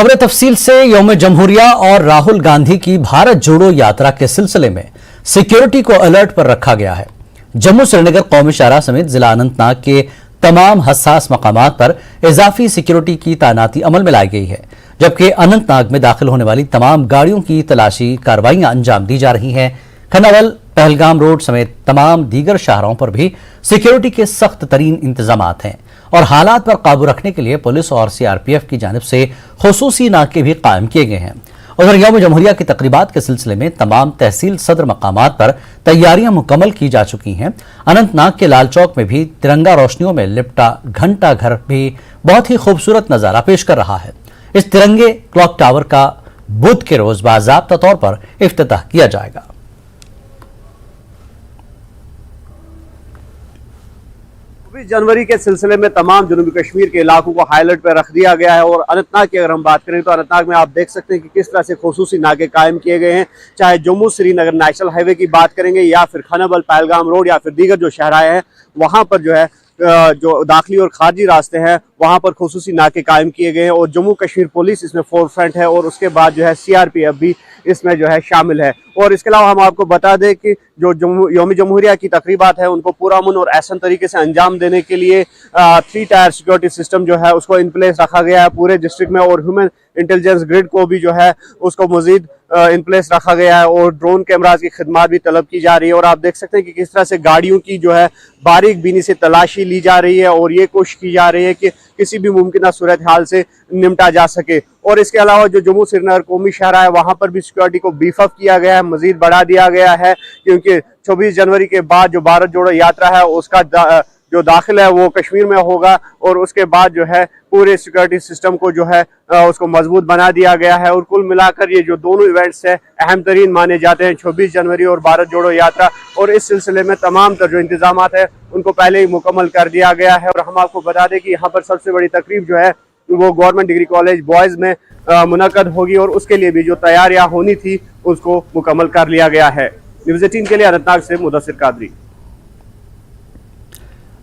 खबर तफसील से यौम जमहूरिया और राहुल गांधी की भारत जोड़ो यात्रा के सिलसिले में सिक्योरिटी को अलर्ट पर रखा गया है। जम्मू श्रीनगर कौमी शाहराह समेत जिला अनंतनाग के तमाम हसास मकामात पर इजाफी सिक्योरिटी की तैनाती अमल में लाई गई है, जबकि अनंतनाग में दाखिल होने वाली तमाम गाड़ियों की तलाशी कार्रवाइयां अंजाम दी जा रही हैं। खनावल, पहलगाम रोड समेत तमाम दीगर शाहराहों पर भी सिक्योरिटी के सख्त तरीन इंतजामात हैं और हालात पर काबू रखने के लिए पुलिस और सीआरपीएफ की जानिब से खुसूसी नाके भी कायम किए गए हैं। उधर यौम जमहूरिया की तकरीबात के सिलसिले में तमाम तहसील सदर मकामात पर तैयारियां मुकम्मल की जा चुकी हैं। अनंतनाग के लाल चौक में भी तिरंगा रोशनियों में लिपटा घंटा घर भी बहुत ही खूबसूरत नजारा पेश कर रहा है। इस तिरंगे क्लॉक टावर का बुध के रोज बाज़ाब्ता तौर पर इफ्तिताह किया जाएगा। 24 जनवरी के सिलसिले में तमाम जनूबी कश्मीर के इलाकों को हाई अलर्ट पर रख दिया गया है और अनंतनाग की अगर हम बात करें तो अनंतनाग में आप देख सकते हैं कि किस तरह से खुसूसी नाके कायम किए गए हैं। चाहे जम्मू श्रीनगर नेशनल हाईवे की बात करेंगे या फिर खनाबल, पहलगाम रोड या फिर दीगर जो शहराएं हैं वहां पर जो है जो दाखिली और खारजी रास्ते हैं वहां पर खुसूसी नाके कायम किए गए हैं और जम्मू कश्मीर पुलिस इसमें फोरफ्रंट है और उसके बाद जो है सीआरपीएफ भी इसमें जो है शामिल है। और इसके अलावा हम आपको बता दें कि जो यौम जमहूरिया की तकरीबात है उनको पुरअमन और एहसन तरीके से अंजाम देने के लिए 3 टायर सिक्योरिटी सिस्टम जो है उसको इन प्लेस रखा गया है पूरे डिस्ट्रिक्ट में और ह्यूमन इंटेलिजेंस ग्रिड को भी जो है उसको मजीद इन प्लेस रखा गया है और ड्रोन कैमराज की खिदमत भी तलब की जा रही है। और आप देख सकते हैं कि किस तरह से गाड़ियों की जो है बारीक बीनी से तलाशी ली जा रही है और ये कोशिश की जा रही है कि किसी भी मुमकिन सूरत हाल से निपटा जा सके। और इसके अलावा जो जम्मू श्रीनगर कौमी शहरा है वहां पर भी सिक्योरिटी को बीफ अप किया गया है, मजीद बढ़ा दिया गया है, क्योंकि 24 जनवरी के बाद जो भारत जोड़ो यात्रा है उसका जो दाखिल है वो कश्मीर में होगा और उसके बाद जो है पूरे सिक्योरिटी सिस्टम को जो है उसको मजबूत बना दिया गया है। और कुल मिलाकर ये जो दोनों इवेंट्स है अहम तरीन माने जाते हैं, 24 जनवरी और भारत जोड़ो यात्रा, और इस सिलसिले में तमाम तर जो इंतजाम है उनको पहले ही मुकम्मल कर दिया गया है। और हम आपको बता दें कि यहाँ पर सबसे बड़ी तकरीब जो है वो गवर्नमेंट डिग्री कॉलेज बॉयज़ में मुनक्कद होगी और उसके लिए भी जो तैयारियां होनी थी उसको मुकम्मल कर लिया गया है। न्यूज़ 18 के लिए अनंतनाग से मुदस्सिर कादरी।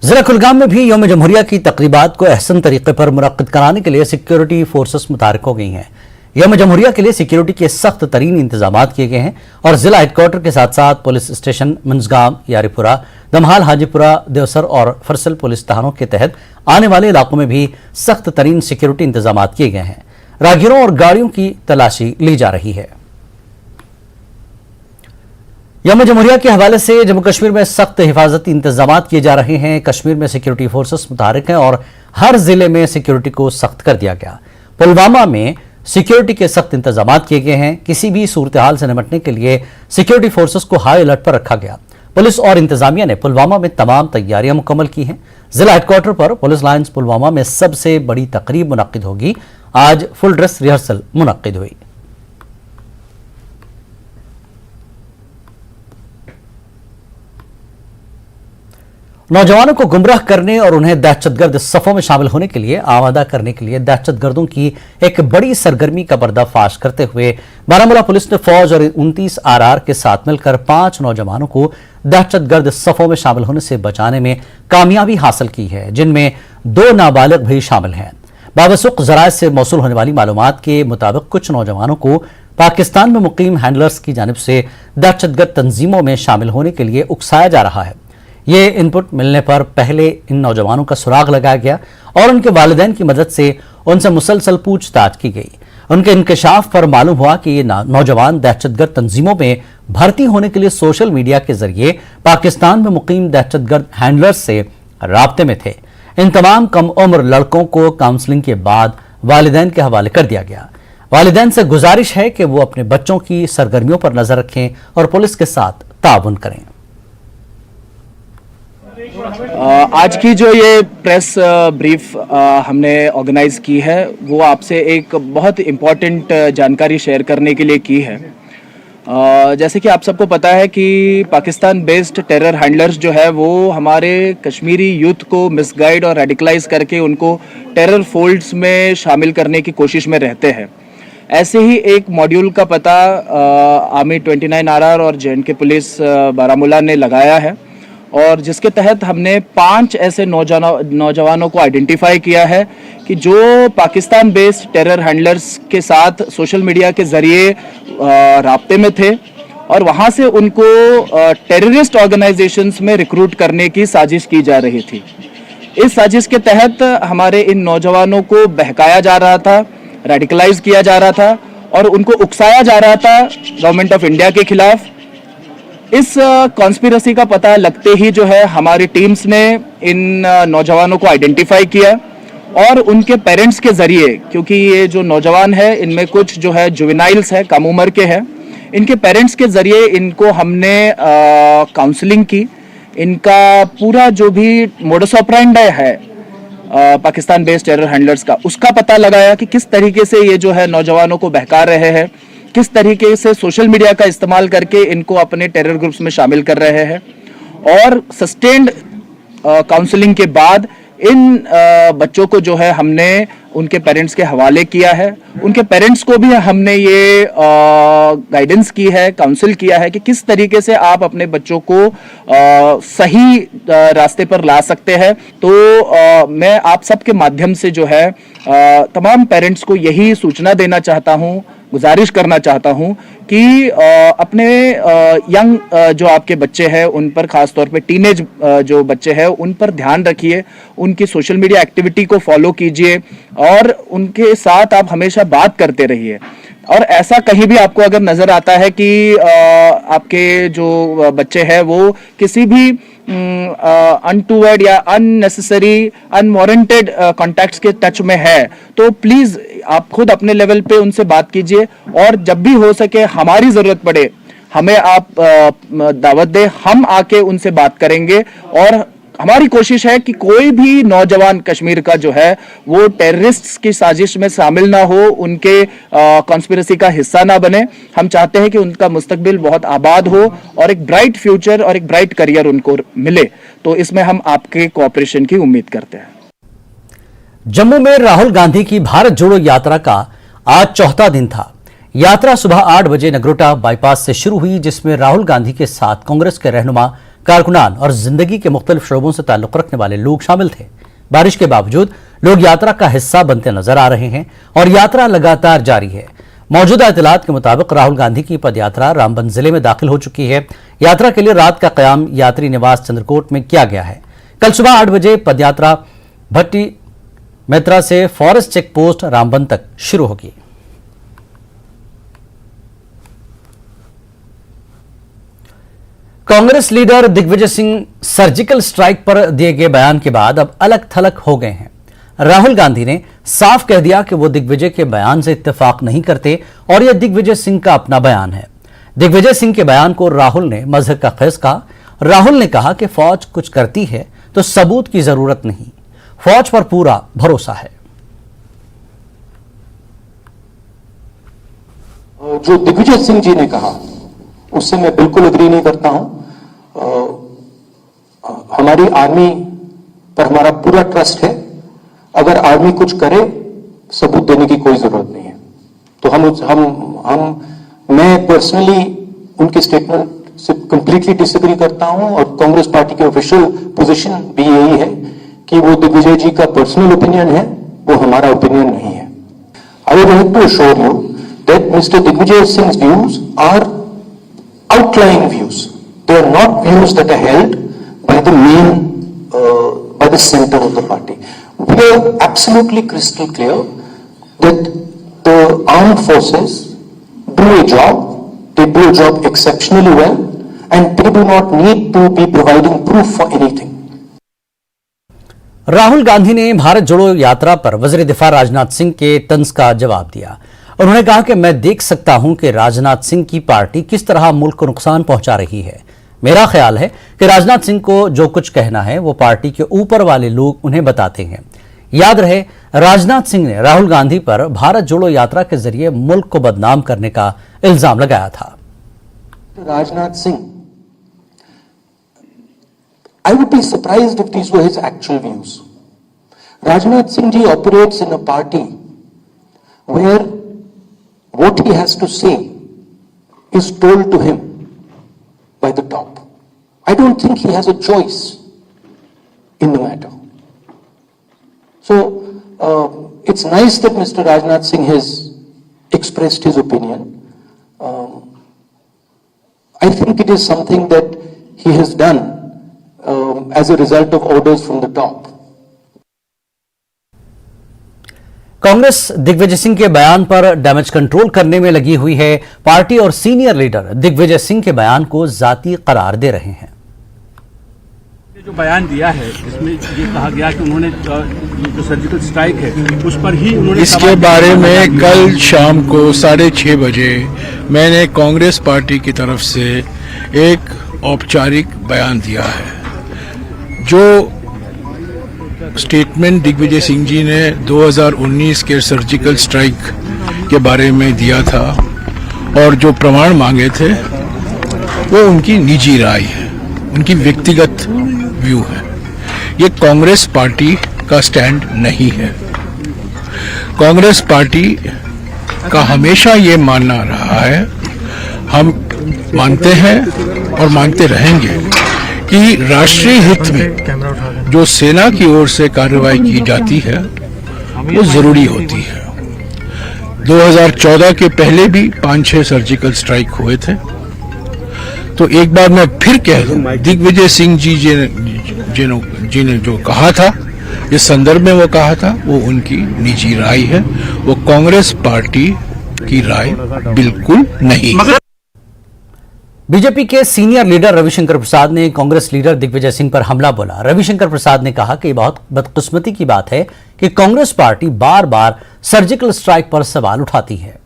जिला कुलगाम में भी यौम जमहूरिया की तकरीबात को अहसन तरीके पर मुनक्किद कराने के लिए सिक्योरिटी फोर्सेस मुतारिक हो गई हैं। यौम जमहूरिया के लिए सिक्योरिटी के सख्त तरीन इंतजाम किए गए हैं और जिला हेडक्वार्टर के साथ साथ पुलिस स्टेशन मंजगाम, यारीपुरा, दमहाल, हाजीपुरा, देवसर और फरसल पुलिस थानों के तहत आने वाले इलाकों में भी सख्त तरीन सिक्योरिटी इंतजाम किए गए हैं। राहगीरों और गाड़ियों की तलाशी ली जा रही है। यौम जमहूरिया के हवाले से जम्मू कश्मीर में सख्त हिफाजती इंतजाम किए जा रहे हैं। कश्मीर में सिक्योरिटी फोर्सेस मुतारिक हैं और हर जिले में सिक्योरिटी को सख्त कर दिया गया। पुलवामा में सिक्योरिटी के सख्त इंतजाम किए गए हैं। किसी भी सूरत हाल से निपटने के लिए सिक्योरिटी फोर्सेस को हाई अलर्ट पर रखा गया। पुलिस और इंतजामिया ने पुलवामा में तमाम तैयारियां मुकम्मल की हैं। जिला हेडक्वार्टर पर पुलिस लाइन्स पुलवामा में सबसे बड़ी तकरीब मुनक्किद होगी। आज फुल ड्रेस रिहर्सल मुनक्किद हुई। नौजवानों को गुमराह करने और उन्हें दहशतगर्द सफों में शामिल होने के लिए आमादा करने के लिए दहशतगर्दों की एक बड़ी सरगर्मी का पर्दाफाश करते हुए बारामूला पुलिस ने फौज और 29 आरआर के साथ मिलकर 5 नौजवानों को दहशतगर्द सफों में शामिल होने से बचाने में कामयाबी हासिल की है, जिनमें 2 नाबालिग भी शामिल हैं। बावसूख जराये से मौसूल होने वाली मालूमात के मुताबिक कुछ नौजवानों को पाकिस्तान में मुकीम हैंडलर्स की जानिब से दहशतगर्द तंजीमों में शामिल होने के लिए उकसाया जा रहा है। ये इनपुट मिलने पर पहले इन नौजवानों का सुराग लगाया गया और उनके वालिदैन की मदद से उनसे मुसलसल पूछताछ की गई। उनके इंकशाफ पर मालूम हुआ कि ये नौजवान दहशतगर्द तंजीमों में भर्ती होने के लिए सोशल मीडिया के जरिए पाकिस्तान में मुकीम दहशतगर्द हैंडलर्स से राब्ते में थे। इन तमाम कम उम्र लड़कों को काउंसलिंग के बाद वालिदैन के हवाले कर दिया गया। वालिदैन से गुजारिश है कि वो अपने बच्चों की सरगर्मियों पर नजर रखें और पुलिस के साथ ताउन करें। आज की जो ये प्रेस ब्रीफ हमने ऑर्गेनाइज की है वो आपसे एक बहुत इम्पॉर्टेंट जानकारी शेयर करने के लिए की है। जैसे कि आप सबको पता है कि पाकिस्तान बेस्ड टेरर हैंडलर्स जो है वो हमारे कश्मीरी यूथ को मिसगाइड और रेडिकलाइज करके उनको टेरर फोल्ड्स में शामिल करने की कोशिश में रहते हैं। ऐसे ही एक मॉड्यूल का पता आर्मी 29 आरआर और जे.एंड.के पुलिस बारामूला ने लगाया है और जिसके तहत हमने 5 ऐसे नौजवानों को आइडेंटिफाई किया है कि जो पाकिस्तान बेस्ड टेरर हैंडलर्स के साथ सोशल मीडिया के ज़रिए राब्ते में थे और वहाँ से उनको टेररिस्ट ऑर्गेनाइजेशंस में रिक्रूट करने की साजिश की जा रही थी। इस साजिश के तहत हमारे इन नौजवानों को बहकाया जा रहा था, रेडिकलाइज किया जा रहा था और उनको उकसाया जा रहा था गवर्नमेंट ऑफ इंडिया के खिलाफ। इस कॉन्स्पिरेसी का पता लगते ही जो है हमारी टीम्स ने इन नौजवानों को आइडेंटिफाई किया और उनके पेरेंट्स के ज़रिए, क्योंकि ये जो नौजवान है इनमें कुछ जो है जुवेनाइल्स है, कम उम्र के हैं, इनके पेरेंट्स के ज़रिए इनको हमने काउंसलिंग की। इनका पूरा जो भी मोडस ऑपरेंडी है पाकिस्तान बेस्ड टेरर हैंडलर्स का, उसका पता लगाया कि किस तरीके से ये जो है नौजवानों को बहका रहे हैं, किस तरीके से सोशल मीडिया का इस्तेमाल करके इनको अपने टेरर ग्रुप्स में शामिल कर रहे हैं। और सस्टेन्ड काउंसलिंग के बाद इन बच्चों को जो है हमने उनके पेरेंट्स के हवाले किया है। उनके पेरेंट्स को भी हमने ये गाइडेंस की है, काउंसिल किया है कि किस तरीके से आप अपने बच्चों को सही रास्ते पर ला सकते हैं। तो मैं आप सबके माध्यम से जो है तमाम पेरेंट्स को यही सूचना देना चाहता हूँ, गुजारिश करना चाहता हूँ कि अपने यंग जो आपके बच्चे हैं उन पर, ख़ास तौर पे टीनेज जो बच्चे हैं उन पर ध्यान रखिए, उनकी सोशल मीडिया एक्टिविटी को फॉलो कीजिए और उनके साथ आप हमेशा बात करते रहिए। और ऐसा कहीं भी आपको अगर नज़र आता है कि आपके जो बच्चे हैं वो किसी भी अनटूवर्ड या अननेसेसरी अनवारंटेड कॉन्टैक्ट्स के टच में है, तो प्लीज़ आप खुद अपने लेवल पे उनसे बात कीजिए और जब भी हो सके हमारी ज़रूरत पड़े हमें आप दावत दें, हम आके उनसे बात करेंगे। और हमारी कोशिश है कि कोई भी नौजवान कश्मीर का जो है वो टेररिस्ट्स की साजिश में शामिल ना हो, उनके कॉन्स्पिरेसी का हिस्सा ना बने। हम चाहते हैं कि उनका मुस्तकबिल बहुत आबाद हो और एक ब्राइट फ्यूचर और एक ब्राइट करियर उनको मिले। तो इसमें हम आपके कोऑपरेशन की उम्मीद करते हैं। जम्मू में राहुल गांधी की भारत जोड़ो यात्रा का आज चौथा दिन था। यात्रा सुबह 8 बजे नगरोटा बाईपास से शुरू हुई, जिसमें राहुल गांधी के साथ कांग्रेस के रहनुमा, कारकुनान और जिंदगी के मुख्तलिफ शोबों से ताल्लुक रखने वाले लोग शामिल थे। बारिश के बावजूद लोग यात्रा का हिस्सा बनते नजर आ रहे हैं और यात्रा लगातार जारी है। मौजूदा इतलात के मुताबिक राहुल गांधी की पदयात्रा रामबन जिले में दाखिल हो चुकी है। यात्रा के लिए रात का कयाम यात्री निवास चंद्रकोट में किया गया है। कल सुबह 8 बजे पदयात्रा भट्टी मेत्रा से फॉरेस्ट चेक पोस्ट रामबन तक शुरू होगी। Congress leader Digvijaya Singh surgical strike पर दिए गए बयान के बाद अब अलग थलग हो गए हैं। राहुल गांधी ने साफ कह दिया कि वो दिग्विजय के बयान से इत्तेफाक नहीं करते और यह दिग्विजय सिंह का अपना बयान है। दिग्विजय सिंह के बयान को राहुल ने मजहब का खेस कहा। राहुल ने कहा कि फौज कुछ करती है तो सबूत की जरूरत नहीं, फौज पर पूरा भरोसा है। जो दिग्विजय सिंह जी ने कहा उससे मैं बिल्कुल एग्री नहीं करता हूं। हमारी आर्मी पर हमारा पूरा ट्रस्ट है। अगर आर्मी कुछ करे सबूत देने की कोई जरूरत नहीं है। तो मैं पर्सनली उनके स्टेटमेंट से कंप्लीटली डिसएग्री करता हूं और कांग्रेस पार्टी की ऑफिशियल पोजीशन भी यही है कि वो दिग्विजय जी का पर्सनल ओपिनियन है, वो हमारा ओपिनियन नहीं है। I would like to assure you that mister Digvijay Singh's views are outlying views. They are not views that are held by the main, by the center of the party. We are absolutely crystal clear that the armed forces do a job, they do a job exceptionally well, and they do not need to be providing proof for anything. Rahul Gandhi ने भारत जोड़ो यात्रा पर वज़ीर दिफा राजनाथ सिंह के तंज का जवाब दिया। उन्होंने कहा कि मैं देख सकता हूं कि राजनाथ सिंह की पार्टी किस तरह मुल्क को नुकसान पहुंचा रही है। मेरा ख्याल है कि राजनाथ सिंह को जो कुछ कहना है वो पार्टी के ऊपर वाले लोग उन्हें बताते हैं। याद रहे, राजनाथ सिंह ने राहुल गांधी पर भारत जोड़ो यात्रा के जरिए मुल्क को बदनाम करने का इल्जाम लगाया था। Rajnath Singh, I would be surprised if these were his actual views. Rajnath Singh ji operates in a party where what he has to say is told to him by the top. I don't think he has a choice in the matter. So it's nice that Mr. Rajnath Singh has expressed his opinion. I think it is something that he has done as a result of orders from the top. Congress Digvijay Singh के बयान पर damage control करने में लगी हुई है। Party और senior leader Digvijaya Singh के बयान को जाती करार दे रहे हैं। जो बयान दिया है इसमें ये कहा गया कि उन्होंने जो सर्जिकल स्ट्राइक है उस पर ही उन्होंने इसके बारे में कल शाम को 6:30 बजे मैंने कांग्रेस पार्टी की तरफ से एक औपचारिक बयान दिया है। जो स्टेटमेंट दिग्विजय सिंह जी ने 2019 के सर्जिकल स्ट्राइक के बारे में दिया था और जो प्रमाण मांगे थे वो उनकी निजी राय है, उनकी व्यक्तिगत व्यू है। ये कांग्रेस पार्टी का स्टैंड नहीं है। कांग्रेस पार्टी का हमेशा ये मानना रहा है, हम मानते हैं और मानते रहेंगे कि राष्ट्रीय हित में जो सेना की ओर से कार्रवाई की जाती है वो जरूरी होती है। 2014 के पहले भी 5-6 सर्जिकल स्ट्राइक हुए थे। तो एक बार मैं फिर कह दूं, दिग्विजय सिंह जी ने जो कहा था, इस संदर्भ में वो कहा था, वो उनकी निजी राय है, वो कांग्रेस पार्टी की राय बिल्कुल नहीं। बीजेपी के सीनियर लीडर रविशंकर प्रसाद ने कांग्रेस लीडर दिग्विजय सिंह पर हमला बोला। रविशंकर प्रसाद ने कहा कि बहुत बदकिस्मती की बात है कि कांग्रेस पार्टी बार बार सर्जिकल स्ट्राइक पर सवाल उठाती है।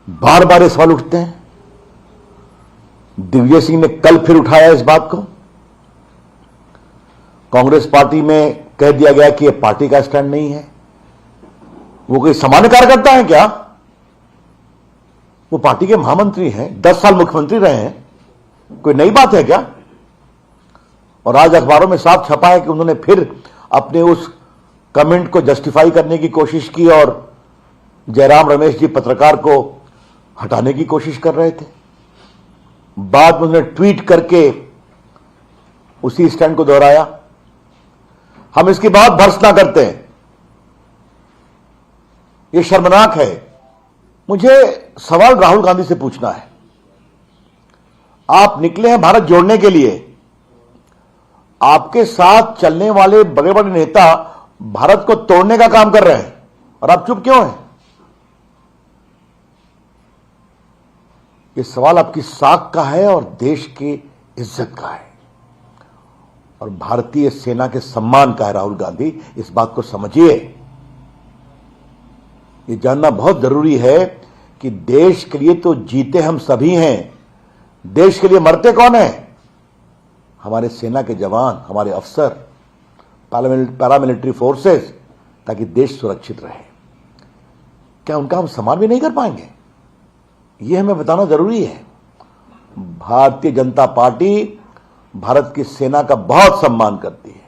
बार बार ये सवाल उठते हैं। दिग्विजय सिंह ने कल फिर उठाया इस बात को। कांग्रेस पार्टी में कह दिया गया कि यह पार्टी का स्टैंड नहीं है। वो कोई सामान्य कार्यकर्ता है क्या? वो पार्टी के महामंत्री हैं, 10 साल मुख्यमंत्री रहे हैं। कोई नई बात है क्या? और आज अखबारों में साफ छपा है कि उन्होंने फिर अपने उस कमेंट को जस्टिफाई करने की कोशिश की और जयराम रमेश जी पत्रकार को हटाने की कोशिश कर रहे थे। बाद में उन्होंने ट्वीट करके उसी स्टैंड को दोहराया। हम इसकी बात भर्त्सना करते हैं, यह शर्मनाक है। मुझे सवाल राहुल गांधी से पूछना है। आप निकले हैं भारत जोड़ने के लिए, आपके साथ चलने वाले बड़े बड़े नेता भारत को तोड़ने का काम कर रहे हैं और आप चुप क्यों हैं? यह सवाल आपकी साख का है और देश की इज्जत का है और भारतीय सेना के सम्मान का है। राहुल गांधी, इस बात को समझिए। ये जानना बहुत जरूरी है कि देश के लिए तो जीते हम सभी हैं, देश के लिए मरते कौन है? हमारे सेना के जवान, हमारे अफसर, पैरामिलिट्री फोर्सेस, ताकि देश सुरक्षित रहे। क्या उनका हम सम्मान भी नहीं कर पाएंगे? यह हमें बताना जरूरी है। भारतीय जनता पार्टी भारत की सेना का बहुत सम्मान करती है।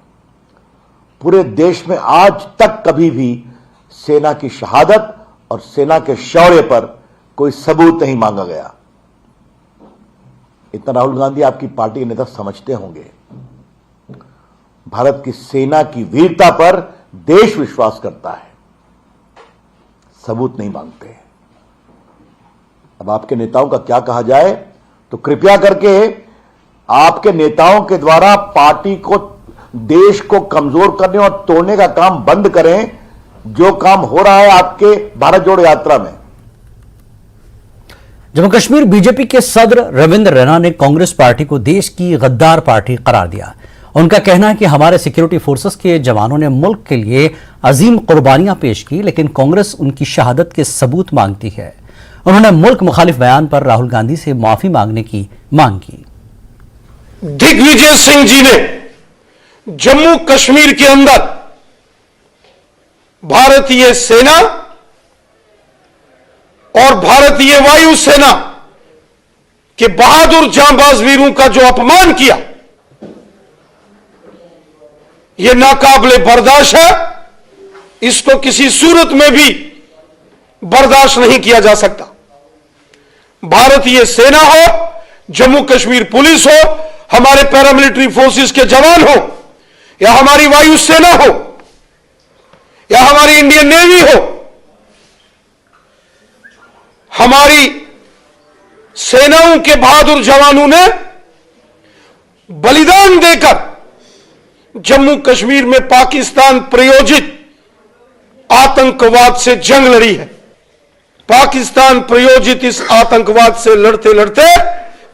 पूरे देश में आज तक कभी भी सेना की शहादत और सेना के शौर्य पर कोई सबूत नहीं मांगा गया। इतना राहुल गांधी आपकी पार्टी के नेता समझते होंगे। भारत की सेना की वीरता पर देश विश्वास करता है, सबूत नहीं मांगते। अब आपके नेताओं का क्या कहा जाए, तो कृपया करके आपके नेताओं के द्वारा पार्टी को, देश को कमजोर करने और तोड़ने का काम बंद करें, जो काम हो रहा है आपके भारत जोड़ो यात्रा में। जम्मू कश्मीर बीजेपी के सदर रविंद्र रैना ने कांग्रेस पार्टी को देश की गद्दार पार्टी करार दिया। उनका कहना है कि हमारे सिक्योरिटी फोर्सेस के जवानों ने मुल्क के लिए अजीम कुर्बानियां पेश की, लेकिन कांग्रेस उनकी शहादत के सबूत मांगती है। उन्होंने मुल्क मुखालिफ बयान पर राहुल गांधी से माफी मांगने की मांग की। दिग्विजय सिंह जी ने जम्मू कश्मीर के अंदर भारतीय सेना और भारतीय वायुसेना के बहादुर जांबाज वीरों का जो अपमान किया, यह नाकाबिले बर्दाश्त है। इसको किसी सूरत में भी बर्दाश्त नहीं किया जा सकता। भारतीय सेना हो, जम्मू कश्मीर पुलिस हो, हमारे पैरामिलिट्री फोर्सेस के जवान हो, या हमारी वायुसेना हो, या हमारी इंडियन नेवी हो, हमारी सेनाओं के बहादुर जवानों ने बलिदान देकर जम्मू कश्मीर में पाकिस्तान प्रायोजित आतंकवाद से जंग लड़ी है। पाकिस्तान प्रायोजित इस आतंकवाद से लड़ते लड़ते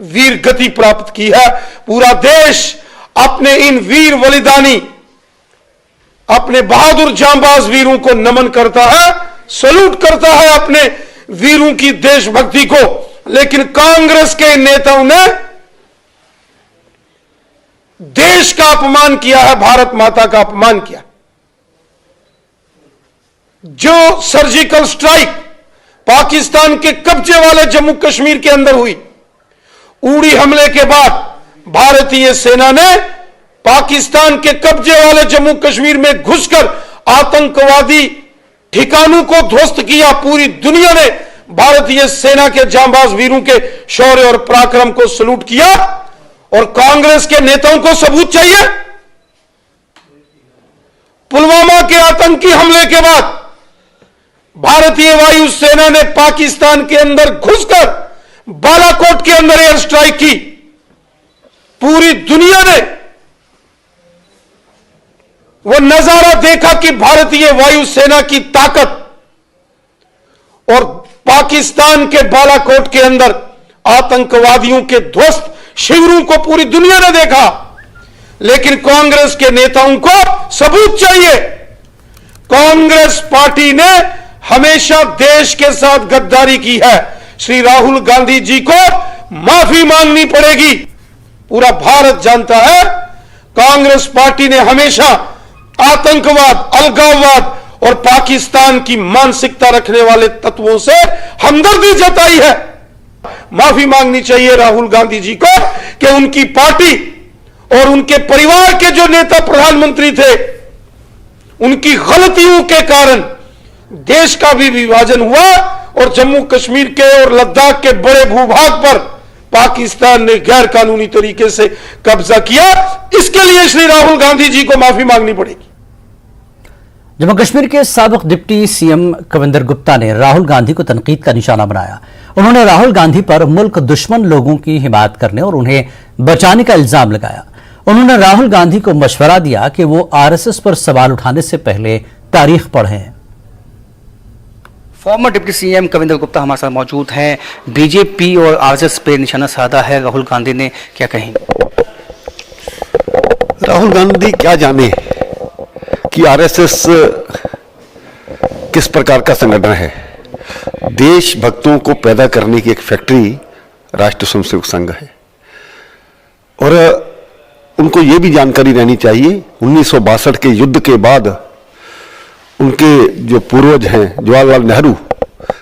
वीर गति प्राप्त की है। पूरा देश अपने इन वीर बलिदानी, अपने बहादुर जांबाज वीरों को नमन करता है, सल्यूट करता है अपने वीरों की देशभक्ति को। लेकिन कांग्रेस के नेताओं ने देश का अपमान किया है, भारत माता का अपमान किया। जो सर्जिकल स्ट्राइक पाकिस्तान के कब्जे वाले जम्मू कश्मीर के अंदर हुई, उड़ी हमले के बाद भारतीय सेना ने पाकिस्तान के कब्जे वाले जम्मू कश्मीर में घुसकर आतंकवादी ठिकानों को ध्वस्त किया। पूरी दुनिया ने भारतीय सेना के जांबाज वीरों के शौर्य और पराक्रम को सल्यूट किया। और कांग्रेस के नेताओं को सबूत चाहिए। पुलवामा के आतंकी हमले के बाद भारतीय वायुसेना ने पाकिस्तान के अंदर घुसकर बालाकोट के अंदर एयर स्ट्राइक की। पूरी दुनिया ने वो नजारा देखा कि भारतीय वायुसेना की ताकत, और पाकिस्तान के बालाकोट के अंदर आतंकवादियों के ध्वस्त शिविरों को पूरी दुनिया ने देखा। लेकिन कांग्रेस के नेताओं को सबूत चाहिए। कांग्रेस पार्टी ने हमेशा देश के साथ गद्दारी की है। श्री राहुल गांधी जी को माफी मांगनी पड़ेगी। पूरा भारत जानता है कांग्रेस पार्टी ने हमेशा आतंकवाद, अलगाववाद और पाकिस्तान की मानसिकता रखने वाले तत्वों से हमदर्दी जताई है। माफी मांगनी चाहिए राहुल गांधी जी को कि उनकी पार्टी और उनके परिवार के जो नेता प्रधानमंत्री थे, उनकी गलतियों के कारण देश का भी विभाजन हुआ और जम्मू कश्मीर के और लद्दाख के बड़े भूभाग पर पाकिस्तान ने गैर कानूनी तरीके से कब्जा किया। इसके लिए श्री राहुल गांधी जी को माफी मांगनी पड़ेगी। जम्मू कश्मीर के साबिक डिप्टी सीएम कविंदर गुप्ता ने राहुल गांधी को तनकीद का निशाना बनाया। उन्होंने राहुल गांधी पर मुल्क दुश्मन लोगों की हिमायत करने और उन्हें बचाने का इल्जाम लगाया। उन्होंने राहुल गांधी को मशवरा दिया कि वो आरएसएस पर सवाल उठाने से पहले तारीख पढ़ें। Farmer deputy CM Kavinder Gupta हमारे साथ मौजूद हैं। बीजेपी और आरएसएस पे निशाना साधा है राहुल गांधी ने, क्या कहेंगे? राहुल गांधी क्या जाने कि आरएसएस किस प्रकार का संगठन है। देशभक्तों को पैदा करने की एक फैक्ट्री राष्ट्रीय स्वयंसेवक संघ है। और उनको ये भी जानकारी रहनी चाहिए 1962 के युद्ध के बाद उनके जो पूर्वज हैं जवाहरलाल नेहरू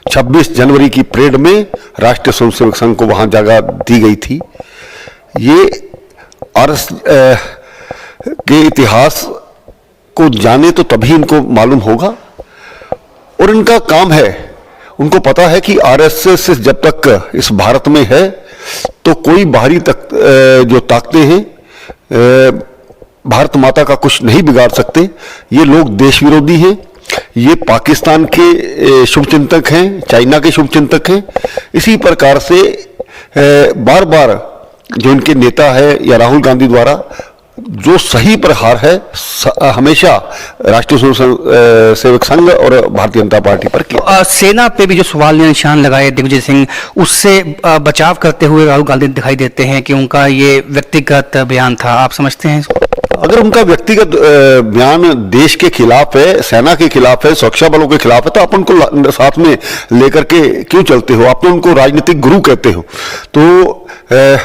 26 जनवरी की परेड में राष्ट्रीय स्वयंसेवक संघ को वहां जगह दी गई थी। ये आरएसएस के इतिहास को जाने तो तभी इनको मालूम होगा। और इनका काम है, उनको पता है कि आरएसएस जब तक इस भारत में है तो कोई बाहरी जो ताकतें हैं भारत माता का कुछ नहीं बिगाड़ सकते। ये लोग देश विरोधी हैं, ये पाकिस्तान के शुभचिंतक हैं, चाइना के शुभचिंतक हैं। इसी प्रकार से बार बार जो इनके नेता है या राहुल गांधी द्वारा जो सही प्रहार है हमेशा राष्ट्रीय स्वयंसेवक संघ और भारतीय जनता पार्टी पर किया। सेना पे भी जो सवाल निशान लगाए दिग्विजय सिंह, उससे बचाव करते हुए राहुल गांधी दिखाई देते हैं कि उनका ये व्यक्तिगत बयान था। आप समझते हैं इसको? अगर उनका व्यक्तिगत बयान देश के खिलाफ है, सेना के खिलाफ है, सुरक्षा बलों के खिलाफ है, तो आप उनको साथ में लेकर के क्यों चलते हो? आप तो उनको राजनीतिक गुरु कहते हो। तो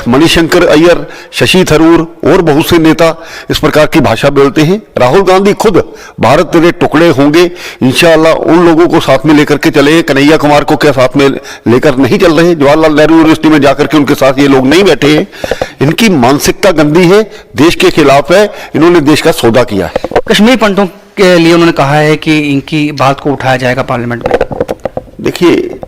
मणिशंकर अय्यर, शशि थरूर और बहुत से नेता इस प्रकार की भाषा बोलते हैं। राहुल गांधी खुद भारत तेरे टुकड़े होंगे इंशाअल्लाह उन लोगों को साथ में लेकर के चले। कन्हैया कुमार को क्या साथ में लेकर नहीं चल रहे? जवाहरलाल नेहरू यूनिवर्सिटी में जाकर के उनके साथ ये लोग नहीं बैठे हैं। इनकी मानसिकता गंदी है, देश के खिलाफ है, इन्होंने देश का सौदा किया है। कश्मीर पंडितों के लिए उन्होंने कहा है कि इनकी बात को उठाया जाएगा पार्लियामेंट में। देखिए,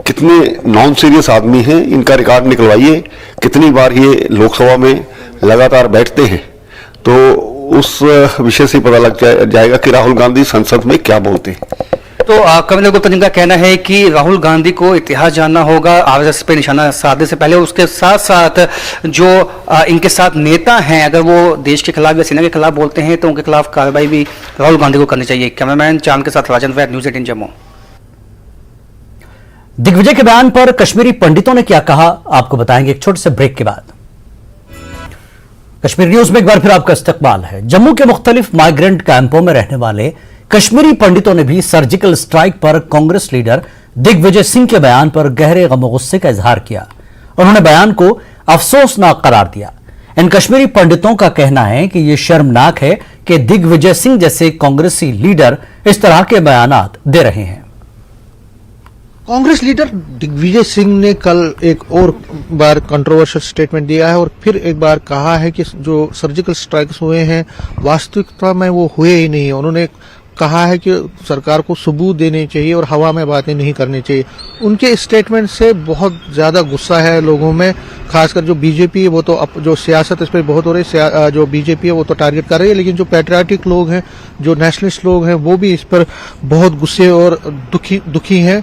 कितने नॉन सीरियस आदमी हैं, इनका रिकॉर्ड निकलवाइए, कितनी बार ये लोकसभा में लगातार बैठते हैं, तो उस विषय से पता लग जाएगा कि राहुल गांधी संसद में क्या बोलते हैं। तो कमल गुप्ता जी का कहना है कि राहुल गांधी को इतिहास जानना होगा आरएसएस पे निशाना साधने से पहले। उसके साथ साथ जो इनके साथ नेता हैं, अगर वो देश के खिलाफ या सेना के खिलाफ बोलते हैं तो उनके खिलाफ कार्रवाई भी राहुल गांधी को करनी चाहिए। कैमरामैन चांद के साथ राजन वैद, न्यूज़ 18 जम्मू। दिग्विजय के बयान पर कश्मीरी पंडितों ने क्या कहा, आपको बताएंगे एक छोटे से ब्रेक के बाद। कश्मीर न्यूज में एक बार फिर आपका इस्तकबाल है। जम्मू के मुख्तलिफ माइग्रेंट कैंपों में रहने वाले कश्मीरी पंडितों ने भी सर्जिकल स्ट्राइक पर कांग्रेस लीडर दिग्विजय सिंह के बयान पर गहरे गम और गुस्से का इजहार किया। उन्होंने बयान को अफसोसनाक करार दिया। इन कश्मीरी पंडितों का कहना है कि यह शर्मनाक है कि दिग्विजय सिंह जैसे कांग्रेसी लीडर इस तरह के बयानात दे रहे हैं। कांग्रेस लीडर दिग्विजय सिंह ने कल एक और बार कंट्रोवर्शियल स्टेटमेंट दिया है और फिर एक बार कहा है कि जो सर्जिकल स्ट्राइक्स हुए हैं वास्तविकता में वो हुए ही नहीं। उन्होंने कहा है कि सरकार को सबूत देने चाहिए और हवा में बातें नहीं करनी चाहिए। उनके स्टेटमेंट से बहुत ज्यादा गुस्सा है लोगों में, खासकर जो बीजेपी है वो तो जो सियासत इस पर बहुत हो रही है, जो बीजेपी है वो तो टारगेट कर रही है, लेकिन जो पैट्रियाटिक लोग हैं, जो नेशनलिस्ट लोग हैं, वो भी इस पर बहुत गुस्से और दुखी हैं।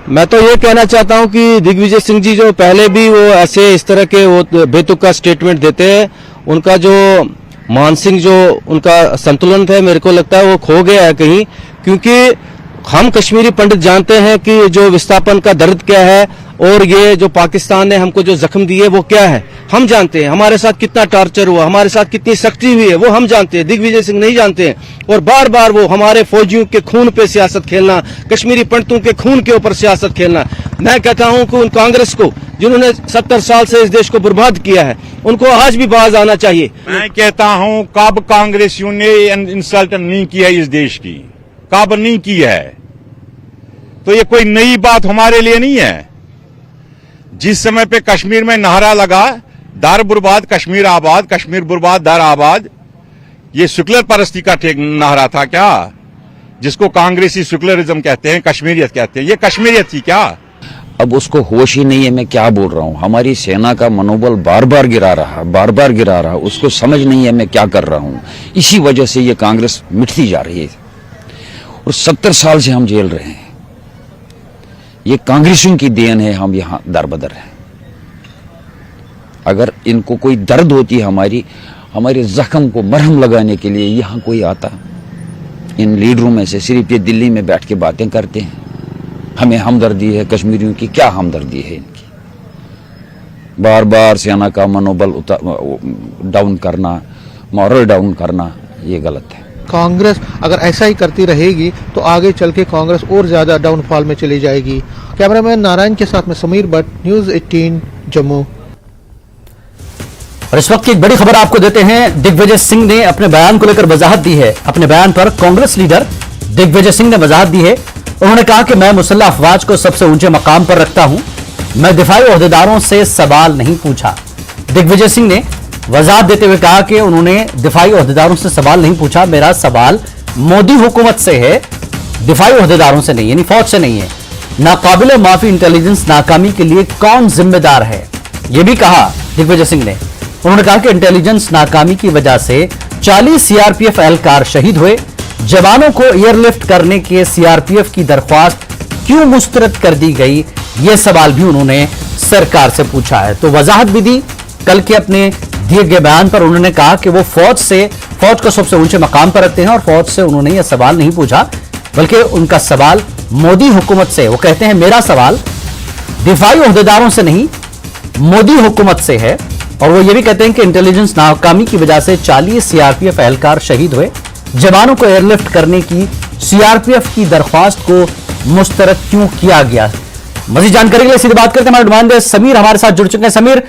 मैं तो ये कहना चाहता हूं कि दिग्विजय सिंह जी जो पहले भी वो ऐसे इस तरह के वो बेतुका स्टेटमेंट देते हैं, उनका जो मानसिक जो उनका संतुलन है मेरे को लगता है वो खो गया है कहीं, क्योंकि हम कश्मीरी पंडित जानते हैं कि जो विस्थापन का दर्द क्या है और ये जो पाकिस्तान ने हमको जो जख्म दिए वो क्या है हम जानते हैं। हमारे साथ कितना टॉर्चर हुआ, हमारे साथ कितनी सख्ती हुई है वो हम जानते हैं, दिग्विजय सिंह नहीं जानते हैं। और बार बार वो हमारे फौजियों के खून पे सियासत खेलना, कश्मीरी पंडितों के खून के ऊपर सियासत खेलना। मैं कहता हूं कि उन कांग्रेस को जिन्होंने 70 साल से इस देश को बर्बाद किया है उनको आज भी बाज आना चाहिए। मैं कहता हूं कब कांग्रेसियों ने इंसल्ट नहीं किया इस देश की, कब नहीं की है, तो ये कोई नई बात हमारे लिए नहीं है। जिस समय पे कश्मीर में नारा लगा दर बर्बाद कश्मीर आबाद, कश्मीर बर्बाद दर आबाद, ये सेकुलर परस्ती का नारा था क्या, जिसको कांग्रेसी सेकुलरिज्म कहते हैं, कश्मीरियत कहते हैं, ये कश्मीरियत थी क्या? अब उसको होश ही नहीं है मैं क्या बोल रहा हूं। हमारी सेना का मनोबल बार बार गिरा रहा, उसको समझ नहीं है मैं क्या कर रहा हूं। इसी वजह से ये कांग्रेस मिटती जा रही है और 70 साल से हम झेल रहे हैं। ये कांग्रेसियों की देन है, हम यहां दरबदर हैं। अगर इनको कोई दर्द होती हमारे जख्म को मरहम लगाने के लिए यहां कोई आता, इन लीडरों में से सिर्फ ये दिल्ली में बैठ के बातें करते हैं। हमें हमदर्दी है कश्मीरियों की, क्या हमदर्दी है इनकी? बार बार सेना का मनोबल डाउन करना, मॉरल डाउन करना, ये गलत है। कांग्रेस अगर ऐसा ही करती रहेगी तो आगे चल के कांग्रेस और ज्यादा डाउनफॉल में चली जाएगी। कैमरामैन नारायण के साथ में समीर भट्ट, न्यूज़ 18 जम्मू। और इस वक्त की एक बड़ी खबर आपको देते हैं। दिग्विजय सिंह ने अपने बयान को लेकर वजाहत दी है। अपने बयान पर कांग्रेस लीडर दिग्विजय सिंह ने वजाहत दी है। उन्होंने कहा कि मैं मुसल्लह अफवाज को सबसे ऊंचे मकाम पर रखता हूं, मैं दिफाई ओहदेदारों से सवाल नहीं पूछा। दिग्विजय सिंह ने वजाहत देते हुए कहा कि उन्होंने दिफाई ओहदेदारों से सवाल नहीं पूछा, मेरा सवाल मोदी हुकूमत से है, दिफाई ओहदेदारों से नहीं, यानी फौज से नहीं है। नाकाबिले माफी इंटेलिजेंस नाकामी के लिए कौन जिम्मेदार है, यह भी कहा दिग्विजय सिंह ने। उन्होंने कहा कि इंटेलिजेंस नाकामी की वजह से 40 सीआरपीएफ एहलकार शहीद हुए। जवानों को एयरलिफ्ट करने के सीआरपीएफ की दरख्वास्त क्यों मुस्तरद कर दी गई, यह सवाल भी उन्होंने सरकार से पूछा है। तो वजाहत भी दी कल के अपने दिए गए बयान पर। उन्होंने कहा कि वो फौज को सबसे ऊंचे मकाम पर रखते हैं और फौज से उन्होंने यह सवाल नहीं पूछा, बल्कि उनका सवाल मोदी हुकूमत से। वो कहते हैं मेरा सवाल दिफाई ओहदेदारों से नहीं, मोदी हुकूमत से है। और वो ये भी कहते हैं कि इंटेलिजेंस नाकामी की वजह से 40 सीआरपीएफ एहलकार शहीद हुए। जवानों को एयरलिफ्ट करने की सीआरपीएफ की दरख्वास्त को मुस्तरद क्यों किया गया। मजीद जानकारी के लिए सीधी बात करते हैं, हमारे नुमाइंदे समीर हमारे साथ जुड़ चुके हैं। समीर,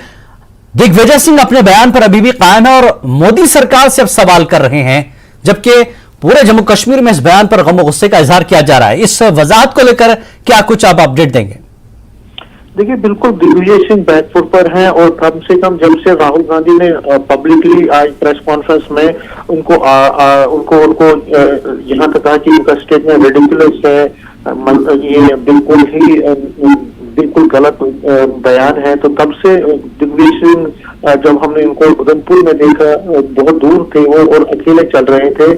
दिग्विजय सिंह अपने बयान पर अभी भी कायम है और मोदी सरकार से अब सवाल कर रहे हैं, जबकि पूरे जम्मू कश्मीर में इस बयान पर गम और गुस्से का इजहार किया जा रहा है। इस वजाहत को लेकर क्या कुछ आप अपडेट देंगे? देखिए, बिल्कुल दिग्विजय सिंह बैकफुट पर हैं और कम से कम जब से राहुल गांधी ने पब्लिकली आज प्रेस कॉन्फ्रेंस में उनको यहाँ तक कहा कि उनका स्टेटमेंट रिडिकुलस है, ये बिल्कुल ही बिल्कुल गलत बयान है। तो तब से दिग्विजय सिंह जब हमने इनको उधमपुर में देखा बहुत दूर थे वो और अकेले चल रहे थे,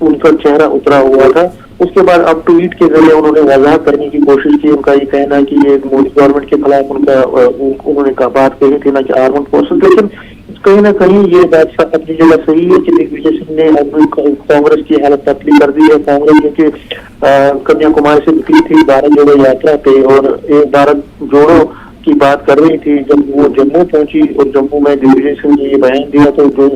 उनका चेहरा उतरा हुआ था। उसके बाद अब ट्वीट के जरिए उन्होंने वजह करने की कोशिश की। उनका ये कहना है कि ये मोदी गवर्नमेंट के खिलाफ उन्होंने बात कही थी ना कि आर्म्ड फोर्सेस, लेकिन कहीं ना कहीं ये बात अपनी जगह सही है कि दिग्विजय सिंह ने अब कांग्रेस की हालत पतली कर दी है। कांग्रेस क्योंकि कन्याकुमारी से निकली थी भारत जोड़ो यात्रा पे और एक भारत जोड़ो की बात कर रही थी, जब वो जम्मू पहुंची और जम्मू में दिग्विजय सिंह ने ये बयान दिया तो जो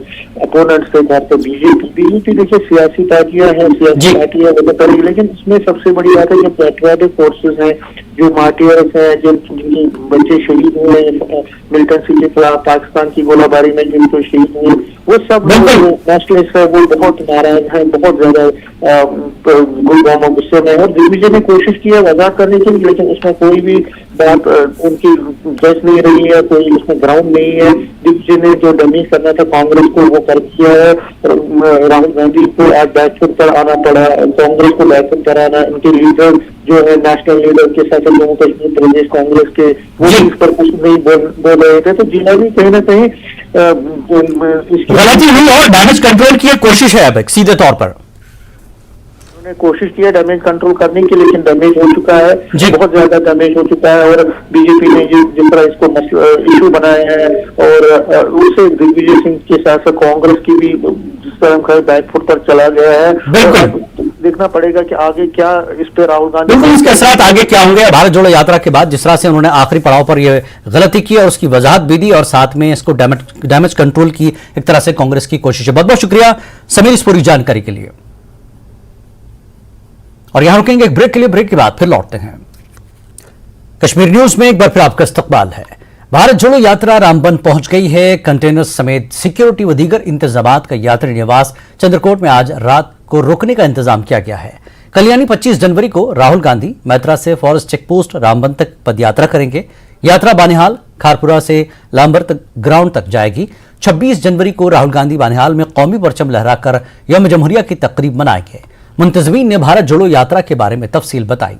अपोनेंट्स थे घर पे बीजेपी देखिए सियासी पार्टियां हैं, सियासी पार्टियां वो करेगी, लेकिन इसमें सबसे बड़ी बात है जो पैट्रियोटिक फोर्सेस हैं, जो मार्टियर्स हैं, जिनके बच्चे शहीद हुए मिलिटेंसी के खिलाफ पाकिस्तान की गोलाबारी में जिनको शहीद हुए, वो सब नेशनलिस्ट है, वो बहुत नाराज है, बहुत ज्यादा गुलगाम गुस्से में। और दिग्विजय ने कोशिश की है वजह करने की, लेकिन उसमें कोई भी बात उनकी जज नहीं रही है, कोई उसमें ग्राउंड नहीं है। दिग्विजय ने जो डैमेज करना था कांग्रेस को वो कर दिया है। राहुल गांधी को आज बैकफुट पर आना पड़ा, कांग्रेस को बैकफुट पर आना, उनके लीडर जो है नेशनल लीडर के साथ जम्मू कश्मीर प्रदेश कांग्रेस के वो इस पर कुछ नहीं बोल रहे थे। तो जिला भी कहीं ना कहीं गलती हुई और डैमेज कंट्रोल की कोशिश है अब सीधे तौर पर कोशिश किया डैमेज कंट्रोल करने की, लेकिन डैमेज हो चुका है, बहुत ज्यादा डैमेज हो चुका है। और बीजेपी ने जिस तरह इसको इशू बनाया है और उससे दिग्विजय सिंह के साथ साथ कांग्रेस की भी जिस तरह बैकफुट पर चला गया है। देखना पड़ेगा कि आगे क्या इस पे राहुल गांधी बिल्कुल इसके साथ आगे क्या होंगे। भारत जोड़ो यात्रा के बाद जिस तरह से उन्होंने आखिरी पड़ाव पर यह गलती की और उसकी वजाहत भी दी और साथ में इसको डैमेज कंट्रोल की एक तरह से कांग्रेस की कोशिश है। बहुत बहुत शुक्रिया समीर इस पूरी जानकारी के लिए। और यहां रुकेंगे एक ब्रेक के लिए, ब्रेक के बाद फिर लौटते हैं। कश्मीर न्यूज में एक बार फिर आपका इस्तकबाल है। भारत जोड़ो यात्रा रामबन पहुंच गई है। कंटेनर समेत सिक्योरिटी व दीगर इंतजामात का यात्री निवास चंद्रकोट में आज रात को रोकने का इंतजाम किया गया है। कल यानी 25 जनवरी को राहुल गांधी मैत्रा से फॉरेस्ट चेकपोस्ट रामबन तक पदयात्रा करेंगे। यात्रा बानिहाल खारपुरा से लांबर तक ग्राउंड तक जाएगी। 26 जनवरी को राहुल गांधी बानिहाल में कौमी परचम लहराकर यौम जमहूरिया की तकरीब मनाएंगे। मुंतजमीन ने भारत जोड़ो यात्रा के बारे में तफसील बताई।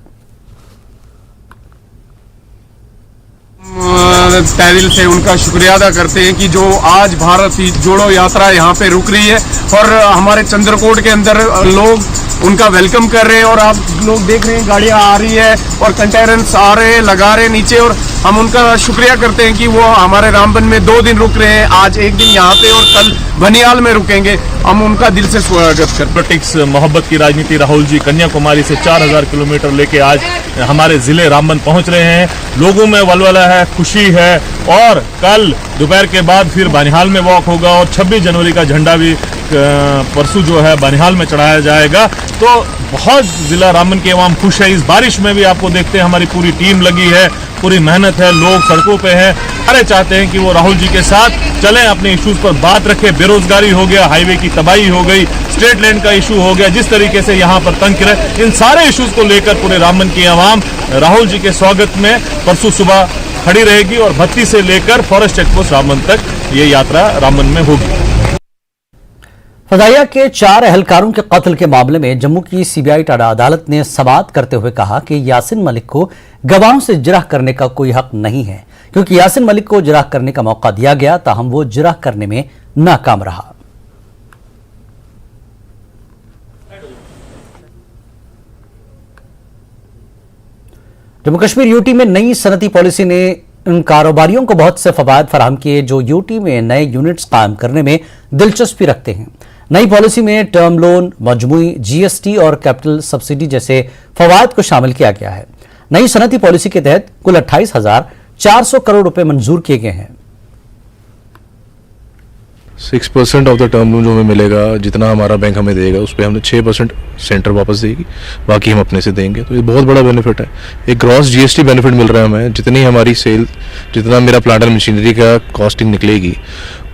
तहरील से उनका शुक्रिया अदा करते हैं कि जो आज भारत जोड़ो यात्रा यहाँ पे रुक रही है और हमारे चंद्रकोट के अंदर लोग उनका वेलकम कर रहे हैं। और आप लोग देख रहे हैं गाड़ियाँ आ रही है और कंटेनर्स आ रहे हैं, लगा रहे हैं नीचे, और हम उनका शुक्रिया करते हैं कि वो हमारे रामबन में 2 दिन रुक रहे हैं, आज एक दिन यहाँ पे और कल बनियाल में रुकेंगे। हम उनका दिल से स्वागत करते हैं। पॉलिटिक्स मोहब्बत की राजनीति राहुल जी कन्याकुमारी से 4000 किलोमीटर लेके आज हमारे जिले रामबन पहुंच रहे हैं। लोगों में वलवला है, खुशी है और कल दोपहर के बाद फिर बनिहाल में वॉक होगा और 26 जनवरी का झंडा भी परसों जो है बनिहाल में चढ़ाया जाएगा। तो बहुत जिला रामबन के अवाम खुश है। इस बारिश में भी आपको देखते हैं हमारी पूरी टीम लगी है, पूरी मेहनत है, लोग सड़कों पे हैं। सारे चाहते हैं कि वो राहुल जी के साथ चलें, अपने इश्यूज पर बात रखें। बेरोजगारी हो गया, हाईवे की तबाही हो गई, स्टेट लैंड का इशू हो गया, जिस तरीके से यहाँ पर तंग रहे, इन सारे इश्यूज को लेकर पूरे रामबन की आवाम राहुल जी के स्वागत में परसों सुबह खड़ी रहेगी और भत्ती से लेकर फॉरेस्ट चेकपोस्ट रामबन तक ये यात्रा रामबन में होगी। फजाइया के 4 एहलकारों के कत्ल के मामले में जम्मू की सीबीआई टाडा अदालत ने समाअत करते हुए कहा कि यासिन मलिक को गवाहों से जिरह करने का कोई हक नहीं है, क्योंकि यासिन मलिक को जिरह करने का मौका दिया गया, ताहम वो जिरह करने में नाकाम रहा। जम्मू कश्मीर यूटी में नई सनती पॉलिसी ने उन कारोबारियों को बहुत से फवायद फराहम किए जो यूटी में नए यूनिट्स कायम करने में दिलचस्पी रखते हैं। नई पॉलिसी में टर्म लोन, मजमूई जीएसटी और कैपिटल सब्सिडी जैसे फवायद को शामिल किया गया है। नई सनती पॉलिसी के तहत कुल 28,400 करोड़ रुपए मंजूर किए गए हैं। 6% ऑफ द टर्म लोन जो हमें मिलेगा, जितना हमारा बैंक हमें देगा उस पर हमें 6% सेंटर वापस देगी, बाकी हम अपने से देंगे। तो ये बहुत बड़ा बेनिफिट है। एक ग्रॉस जीएसटी बेनिफिट मिल रहा है हमें। जितनी हमारी सेल, जितना मेरा प्लांट एंड मशीनरी का कॉस्टिंग निकलेगी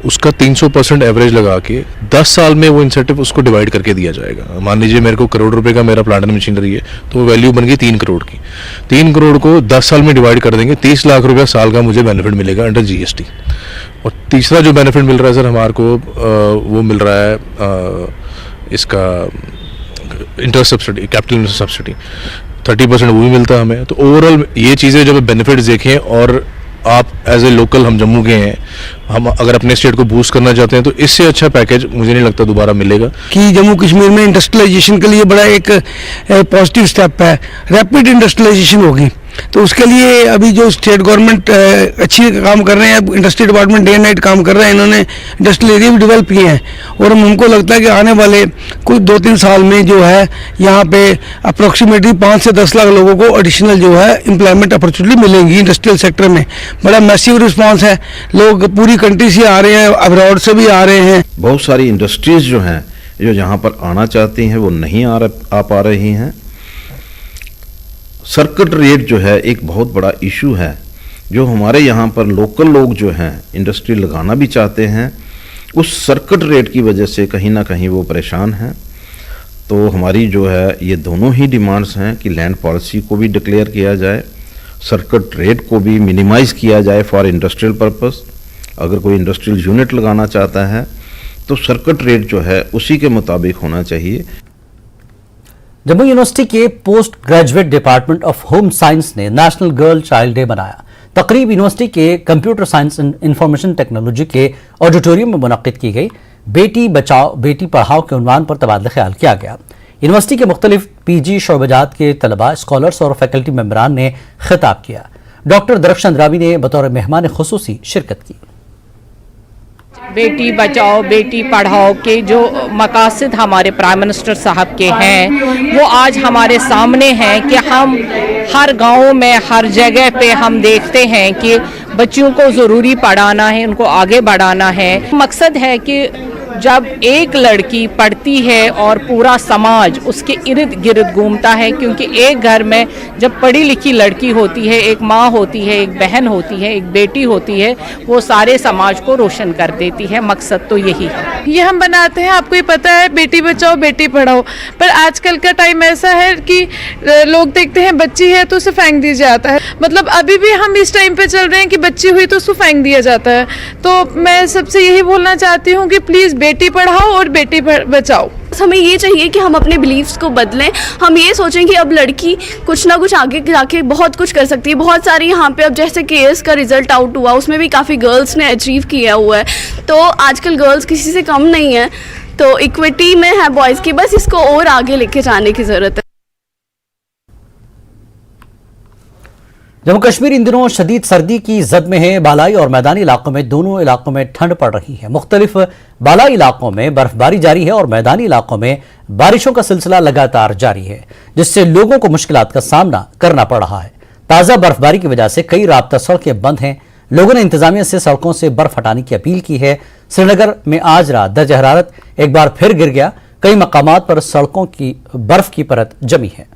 उसका 300% एवरेज लगा के 10 साल में वो इंसेंटिव उसको डिवाइड करके दिया जाएगा। मान लीजिए मेरे को करोड़ रुपए का मेरा प्लांट एंड मशीनरी है तो वो वैल्यू बन गई 3 करोड़ की। 3 करोड़ को 10 साल में डिवाइड कर देंगे, 30 लाख रुपया साल का मुझे बेनिफिट मिलेगा अंडर जीएसटी। और तीसरा जो बेनिफिट मिल रहा है सर हमारे को वो मिल रहा है इसका interest subsidy, capital interest subsidy. 30% वो भी मिलता हमें। तो ओवरऑल ये चीज़ें जब बेनिफिट्स देखें, और आप एज ए लोकल, हम जम्मू के हैं, हम अगर अपने स्टेट को बूस्ट करना चाहते हैं तो इससे अच्छा पैकेज मुझे नहीं लगता दोबारा मिलेगा। कि जम्मू कश्मीर में इंडस्ट्रियलाइजेशन के लिए बड़ा एक पॉजिटिव स्टेप है, रैपिड इंडस्ट्रियलाइजेशन होगी। तो उसके लिए अभी जो स्टेट गवर्नमेंट अच्छी काम कर रहे हैं, industry department day and night काम कर रहे हैं, इन्होंने इंडस्ट्रियल एरिया भी डेवलप किए हैं। और हमको लगता है कि आने वाले कुछ 2-3 साल में जो है यहाँ पे अप्रोक्सीमेटली 5 से 10 लाख लोगों को एडिशनल जो है एम्प्लॉयमेंट अपॉर्चुनिटी मिलेंगी इंडस्ट्रियल सेक्टर में। बड़ा मैसिव रिस्पांस है, लोग पूरी कंट्री से आ रहे हैं, अब्रॉड से भी आ रहे हैं। बहुत सारी इंडस्ट्रीज जो हैं, जो यहाँ पर आना चाहती हैं, वो नहीं आ पा रही हैं। सर्किट रेट जो है एक बहुत बड़ा इशू है, जो हमारे यहाँ पर लोकल लोग जो हैं इंडस्ट्री लगाना भी चाहते हैं, उस सर्किट रेट की वजह से कहीं ना कहीं वो परेशान हैं। तो हमारी जो है ये दोनों ही डिमांड्स हैं कि लैंड पॉलिसी को भी डिक्लेयर किया जाए, सर्किट रेट को भी मिनिमाइज किया जाए फॉर इंडस्ट्रियल पर्पस। अगर कोई इंडस्ट्रियल यूनिट लगाना चाहता है तो सर्किट रेट जो है उसी के मुताबिक होना चाहिए। जम्मू यूनिवर्सिटी के post graduate department of home science ने नेशनल गर्ल चाइल्ड डे मनाया। तकरीब यूनिवर्सिटी के computer science and information technology के ऑडिटोरियम में मुनक्किद की गई। बेटी बचाओ बेटी पढ़ाओ के उन्वान पर तबादला ख्याल किया गया। यूनिवर्सिटी के मुख्तलिफ पीजी शोबेजात के तलबा, स्कॉलर्स और फैकल्टी मेंबरान ने खिताब किया। डॉक्टर दरख्शन रावी ने बतौर मेहमान खुसूसी शिरकत की। बेटी बचाओ बेटी पढ़ाओ के जो मकासद हमारे प्राइम मिनिस्टर साहब के हैं, वो आज हमारे सामने हैं कि हम हर गांव में, हर जगह पे हम देखते हैं कि बच्चियों को ज़रूरी पढ़ाना है, उनको आगे बढ़ाना है। मकसद है कि जब एक लड़की पढ़ती है और पूरा समाज उसके इर्द गिर्द घूमता है, क्योंकि एक घर में जब पढ़ी लिखी लड़की होती है, एक माँ होती है, एक बहन होती है, एक बेटी होती है, वो सारे समाज को रोशन कर देती है। मकसद तो यही है। ये हम बनाते हैं, आपको ही पता है, बेटी बचाओ बेटी पढ़ाओ। पर आजकल का टाइम ऐसा है कि लोग देखते हैं बच्ची है तो उसे फेंक दिया जाता है। मतलब अभी भी हम इस टाइम पे चल रहे हैं कि बच्ची हुई तो उसको फेंक दिया जाता है। तो मैं सबसे यही बोलना चाहती हूँ कि प्लीज़ बेटी पढ़ाओ और बेटी बचाओ। हमें ये चाहिए कि हम अपने बिलीव्स को बदलें। हम ये सोचें कि अब लड़की कुछ ना कुछ आगे जाके बहुत कुछ कर सकती है। बहुत सारी यहाँ पे अब जैसे केएस का रिजल्ट आउट हुआ, उसमें भी काफ़ी गर्ल्स ने अचीव किया हुआ है। तो आजकल गर्ल्स किसी से कम नहीं है, तो इक्विटी में है बॉयज़ की, बस इसको और आगे लेके जाने की ज़रूरत है। जम्मू कश्मीर इन दिनों शदीद सर्दी की जद में है। बालाई और मैदानी इलाकों में, दोनों इलाकों में ठंड पड़ रही है। मुख्तलिफ बालाई इलाकों में बर्फबारी जारी है और मैदानी इलाकों में बारिशों का सिलसिला लगातार जारी है, जिससे लोगों को मुश्किलात का सामना करना पड़ रहा है। ताज़ा बर्फबारी की वजह से कई राब्ता सड़कें बंद हैं। लोगों ने इंतजामिया से सड़कों से बर्फ हटाने की अपील की है। श्रीनगर में आज रात दर्जा हरारत एक बार फिर गिर गया। कई मकामात पर सड़कों की बर्फ की परत जमी है।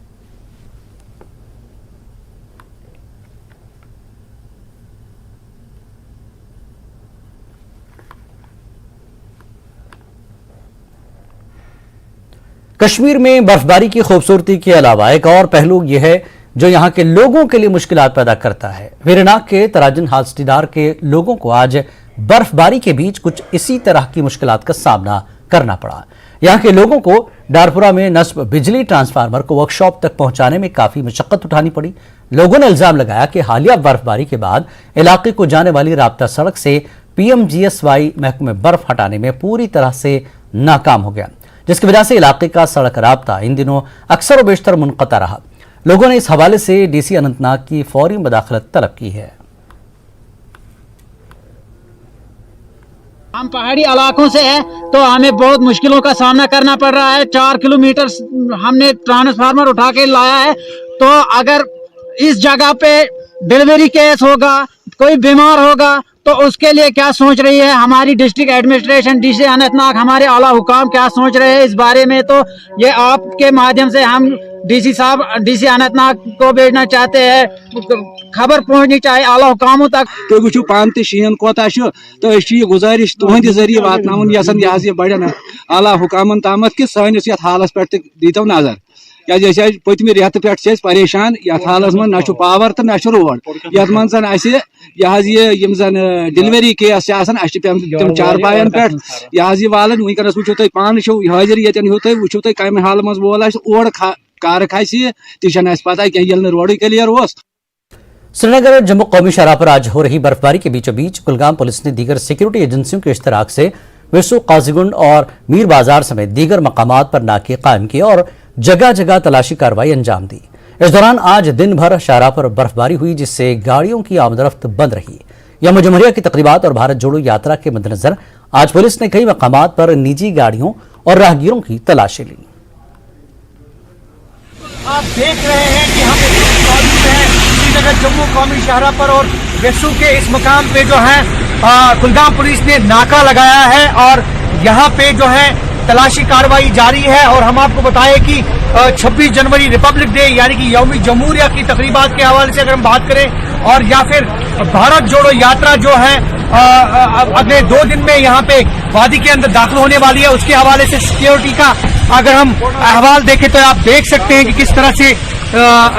कश्मीर में बर्फबारी की खूबसूरती के अलावा एक और पहलू यह है जो यहाँ के लोगों के लिए मुश्किलात पैदा करता है। वीरनाग के तराजन हास्टीदार के लोगों को आज बर्फबारी के बीच कुछ इसी तरह की मुश्किलात का सामना करना पड़ा। यहाँ के लोगों को डारपुरा में नस्ब बिजली ट्रांसफार्मर को वर्कशॉप तक पहुंचाने में काफी मशक्कत उठानी पड़ी। लोगों ने इल्जाम लगाया कि हालिया बर्फबारी के बाद इलाके को जाने वाली राब्ता सड़क से PMGSY महकमे बर्फ हटाने में पूरी तरह से नाकाम हो गया, जिसकी वजह से इलाके का सड़क राब्ता इन दिनों अक्सर व बेशतर मुनक़ता रहा। लोगों ने इस हवाले से DC अनंतनाग की फौरी मदाखलत तलब की है। हम पहाड़ी इलाकों से हैं तो हमें बहुत मुश्किलों का सामना करना पड़ रहा है। 4 किलोमीटर हमने ट्रांसफार्मर उठा के लाया है, तो अगर इस जगह पे डिलीवरी केस होगा, कोई बीमार होगा, तो उसके लिए क्या सोच रही है हमारी डिस्ट्रिक्ट एडमिनिस्ट्रेशन, DC अनंतनाग, हमारे आला हुकाम क्या सोच रहे हैं इस बारे में। तो ये आपके माध्यम से हम DC साहब, DC अनंतनाग को भेजना चाहते हैं, खबर पहुंचनी चाहिए आला हुकामों तक। तो वो पान तो शीन कोता तो ये गुजारिश तुहंद जरिए वातन यह बड़न आला हुकामन तामत कि सैनिस यथ हालस पे दीतो नजर, क्या पतम रेत पे परेशान यथ हालस मन ना पावर तो ना रोड, यथ मन यह डिलीवरी केस तम चारपायन पे यह वालन वनकस वो तुम पान हाजिर ये वो तुम कम हाल मज वोल ओर कार खाई ती पता कह रोड क्लियर हो। श्रीनगर जम्मू कौमी शाहराह पर आज हो रही बर्फबारी के बीचों बीच कुलगाम पुलिस ने दीगर सिक्योरिटी एजेंसियों के इश्तराक से विसु, काजीगुंड और मीर बाजार समेत दीगर मकामात पर नाके कायम किए और जगह जगह तलाशी कार्रवाई अंजाम दी। इस दौरान आज दिन भर शाहराह पर बर्फबारी हुई, जिससे गाड़ियों की आमदरफ्त बंद रही। यौम जमहूरिया की तकरीबात और भारत जोड़ो यात्रा के मद्देनजर आज पुलिस ने कई मकामात पर निजी गाड़ियों और राहगीरों की तलाशी ली। आप देख रहे हैं कि हम मौजूद हैं श्रीनगर जम्मू कौमी शाहराह पर और वेसू के इस मुकाम पे जो है कुलगाम पुलिस ने नाका लगाया है और यहाँ पे जो है तलाशी कार्रवाई जारी है। और हम आपको बताएं कि 26 जनवरी रिपब्लिक डे यानी कि यौम जमहूरिया की तकरीबात के हवाले से अगर हम बात करें और या फिर भारत जोड़ो यात्रा जो है अगले 2 दिन में यहाँ पे वादी के अंदर दाखिल होने वाली है, उसके हवाले से सिक्योरिटी का अगर हम अहवाल देखें तो आप देख सकते हैं कि किस तरह से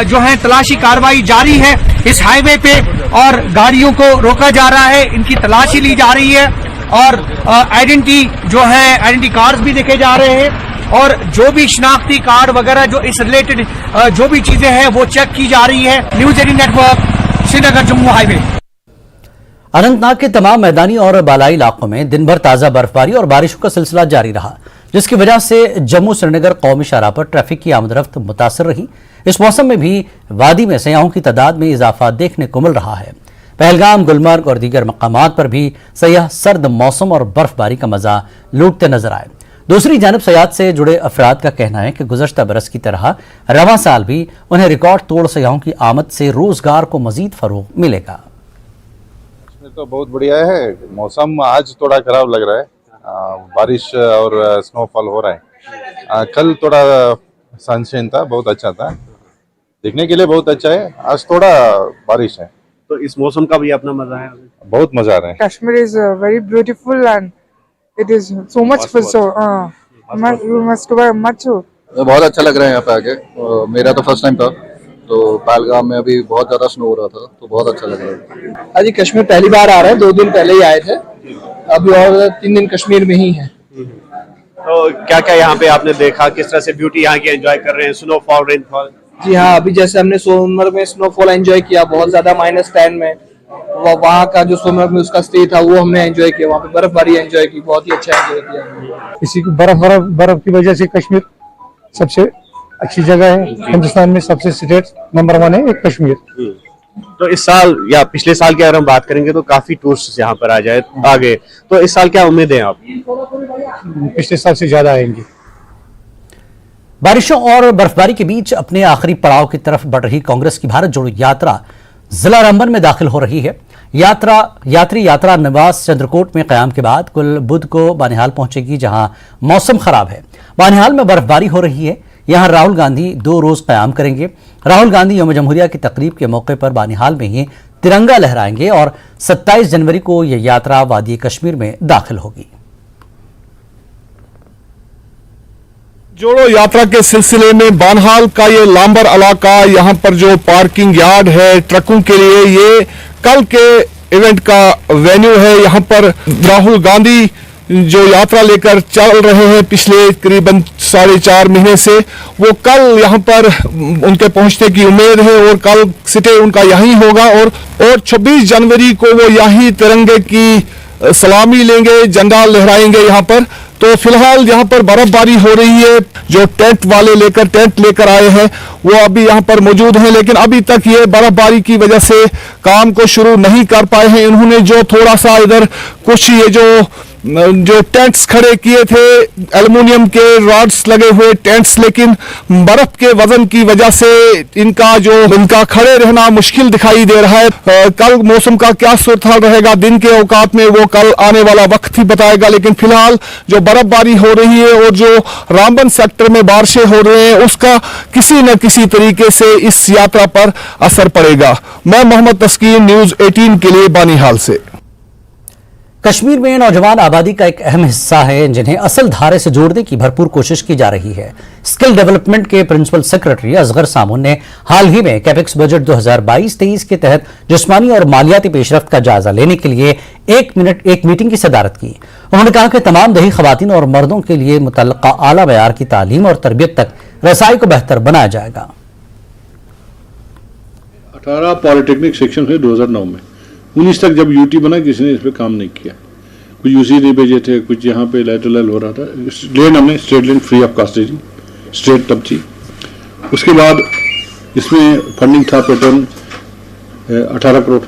जो है तलाशी कार्रवाई जारी है इस हाईवे पे और गाड़ियों को रोका जा रहा है, इनकी तलाशी ली जा रही है और आइडेंटिटी कार्ड भी देखे जा रहे हैं और जो भी शनाख्ती कार्ड वगैरह जो इस रिलेटेड जो भी चीजें हैं वो चेक की जा रही है। News 18 network, Srinagar Jammu highway. Anantnag के तमाम मैदानी और बालाई इलाकों में दिन भर ताजा बर्फबारी और बारिशों का सिलसिला जारी रहा, जिसकी वजह से जम्मू श्रीनगर कौमी शाहराह पर ट्रैफिक की आमदरफ्त मुतासर रही। इस मौसम में भी वादी में सयाहों की तादाद में इजाफा देखने को मिल रहा है। पहलगाम, गुलमर्ग और दीगर मकामात पर भी सयाह सर्द मौसम और बर्फबारी का मजा लूटते नजर आए। दूसरी जानब सयाहत से जुड़े अफराद का कहना है कि गुज़श्ता बरस की तरह रवां साल भी उन्हें रिकॉर्ड तोड़ सयाहों की आमद से रोजगार को मजीद फरोग मिलेगा। तो बहुत बढ़िया है, मौसम आज थोड़ा खराब लग रहा है, बारिश और स्नोफॉल हो रहा है। कल थोड़ा सनशाइन था, बहुत अच्छा था, देखने के लिए बहुत अच्छा है। आज थोड़ा बारिश है, तो इस मौसम का भी अपना मजा है। बहुत मजा आ रहा है। Kashmir is very beautiful and it is so much for so you must much. बहुत अच्छा लग रहा है यहाँ पे आके, मेरा तो फर्स्ट टाइम था, तो पहलगाम में अभी बहुत ज्यादा स्नो हो रहा था, तो बहुत अच्छा लग रहा है। अजी कश्मीर पहली बार आ रहे हैं, 2 दिन पहले ही आए थे, अभी और 3 दिन कश्मीर में ही है। तो क्या क्या यहाँ पे आपने देखा, किस तरह से ब्यूटी यहाँ की एंजॉय कर रहे हैं, स्नोफॉल, रेनफॉल? जी हाँ, अभी जैसे हमने सोनमर्ग में स्नोफॉल एंजॉय किया बहुत ज्यादा -10 में, वहाँ का जो सोनमर्ग में उसका स्टे था वो हमने एंजॉय किया, वहाँ पे बर्फबारी एंजॉय की, बहुत ही अच्छा एंजॉय किया। इसी बर्फ की वजह से कश्मीर सबसे अच्छी जगह है, हिंदुस्तान में सबसे स्टेट नंबर 1 है एक कश्मीर। तो इस साल या पिछले साल की अगर हम बात करेंगे तो काफी टूरिस्ट यहाँ पर आ गए, तो इस साल क्या उम्मीद है आप? पिछले साल से ज्यादा आएंगे। बारिशों और बर्फबारी के बीच अपने आखिरी पड़ाव की तरफ बढ़ रही कांग्रेस की भारत जोड़ो यात्रा जिला रामबन में दाखिल हो रही है। यात्रा निवास चंद्रकोट में कयाम के बाद कुल बुध को बानिहाल पहुंचेगी, जहां मौसम खराब है। बानिहाल में बर्फबारी हो रही है। यहां राहुल गांधी 2 रोज कयाम करेंगे। राहुल गांधी यौम जमहूरिया की तकरीब के मौके पर बानिहाल में ही तिरंगा लहराएंगे और 27 जनवरी को यह यात्रा वादी कश्मीर में दाखिल होगी। जोड़ो यात्रा के सिलसिले में बानहाल का ये लांबर इलाका, यहाँ पर जो पार्किंग यार्ड है ट्रकों के लिए, ये कल के इवेंट का वेन्यू है। यहाँ पर राहुल गांधी जो यात्रा लेकर चल रहे हैं पिछले करीबन 4.5 महीने से, वो कल यहाँ पर उनके पहुंचने की उम्मीद है और कल सिटे उनका यहीं होगा और 26 जनवरी को वो यहीं तिरंगे की सलामी लेंगे, झंडा लहराएंगे यहाँ पर। तो फिलहाल यहाँ पर बर्फबारी हो रही है, जो टेंट लेकर आए हैं वो अभी यहाँ पर मौजूद हैं, लेकिन अभी तक ये बर्फबारी की वजह से काम को शुरू नहीं कर पाए हैं। इन्होंने जो थोड़ा सा इधर कुछ ये जो टेंट्स खड़े किए थे, एल्युमिनियम के रॉड्स लगे हुए टेंट्स, लेकिन बर्फ के वजन की वजह से इनका खड़े रहना मुश्किल दिखाई दे रहा है। कल मौसम का क्या सूरत रहेगा दिन के औकात में, वो कल आने वाला वक्त ही बताएगा, लेकिन फिलहाल जो बर्फबारी हो रही है और जो रामबन सेक्टर में बारिशें हो रही हैं, उसका किसी न किसी तरीके से इस यात्रा पर असर पड़ेगा। मैं मोहम्मद तस्कीन, न्यूज 18 के लिए बानीहाल से। कश्मीर में नौजवान आबादी का एक अहम हिस्सा है, जिन्हें असल धारे से जोड़ने की भरपूर कोशिश की जा रही है। स्किल डेवलपमेंट के प्रिंसिपल सेक्रेटरी असगर सामून ने हाल ही में कैपेक्स बजट 2022-23 के तहत जिस्मानी और मालियाती पेशरफ्त का जायजा लेने के लिए एक मीटिंग की सदारत की। उन्होंने कहा कि तमाम दही खवातीन और मर्दों के लिए मुतल्लका आला मयार की तालीम और तरबियत तक रसाई को बेहतर बनाया जाएगा। 18 पॉलिटेक्निक सेक्शन है 2009 में, 19 तक जब यूटी बना किसी ने इस पर काम नहीं किया, कुछ यूसी नहीं भेजे थे, कुछ यहाँ पे लैटरल हो रहा था। लैंड हमने state land free of cost दी, स्टेट तब थी। उसके बाद इसमें फंडिंग था पैटर्न 18 करोड़,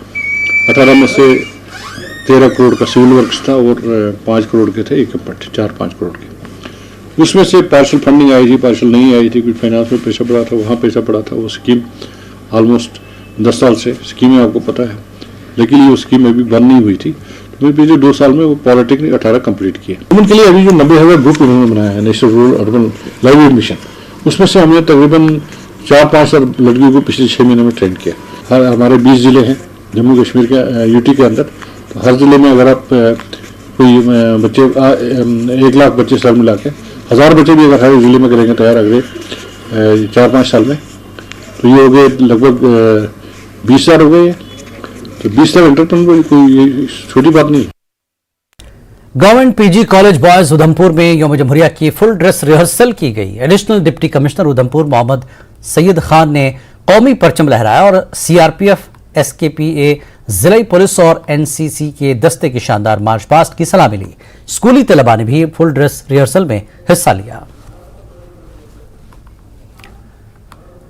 18 में से 13 करोड़ का सिविल वर्क्स था और 5 करोड़ के थे इक्विपमेंट, 4-5 करोड़ के। उसमें से पार्शल फंडिंग आई थी, पार्शल नहीं आई थी, कुछ फाइनेंस में पैसा पड़ा था, वहाँ पैसा पड़ा था। वो स्कीम ऑलमोस्ट 10 साल से स्कीमें आपको पता है, लेकिन ये स्कीम अभी बंद नहीं हुई थी। तो पिछले 2 साल में वो पॉलिटेक्निक 18 कंप्लीट किए। उनके लिए अभी जो 90,000 ग्रुप उन्होंने बनाया है, national rural urban livelihood mission, उसमें से हमने तकरीबन 4-5 लड़कियों को पिछले 6 महीने में ट्रेन किया। हमारे 20 जिले हैं जम्मू कश्मीर के यूटी के अंदर, तो हर जिले में अगर आप कोई बच्चे 1 लाख बच्चे सब मिला के 1000 बच्चे भी अगर हर जिले में करेंगे तैयार अगले 4-5 साल में, तो ये हो गए लगभग 20,000 हो गए। तो 20,000 एंटरप्रेन्योर कोई छोटी बात नहीं। Government PG college boys Udhampur में यौम जमहूरिया की फुल ड्रेस रिहर्सल की गई। Additional deputy commissioner Udhampur Mohammad Syed Khan ने कौमी परचम लहराया और सीआरपीएफ, एसकेपीए, जिला पुलिस और एनसीसी के दस्ते की शानदार मार्च पास्ट की सलामी ली। स्कूली तलबा ने भी फुल ड्रेस रिहर्सल में हिस्सा लिया।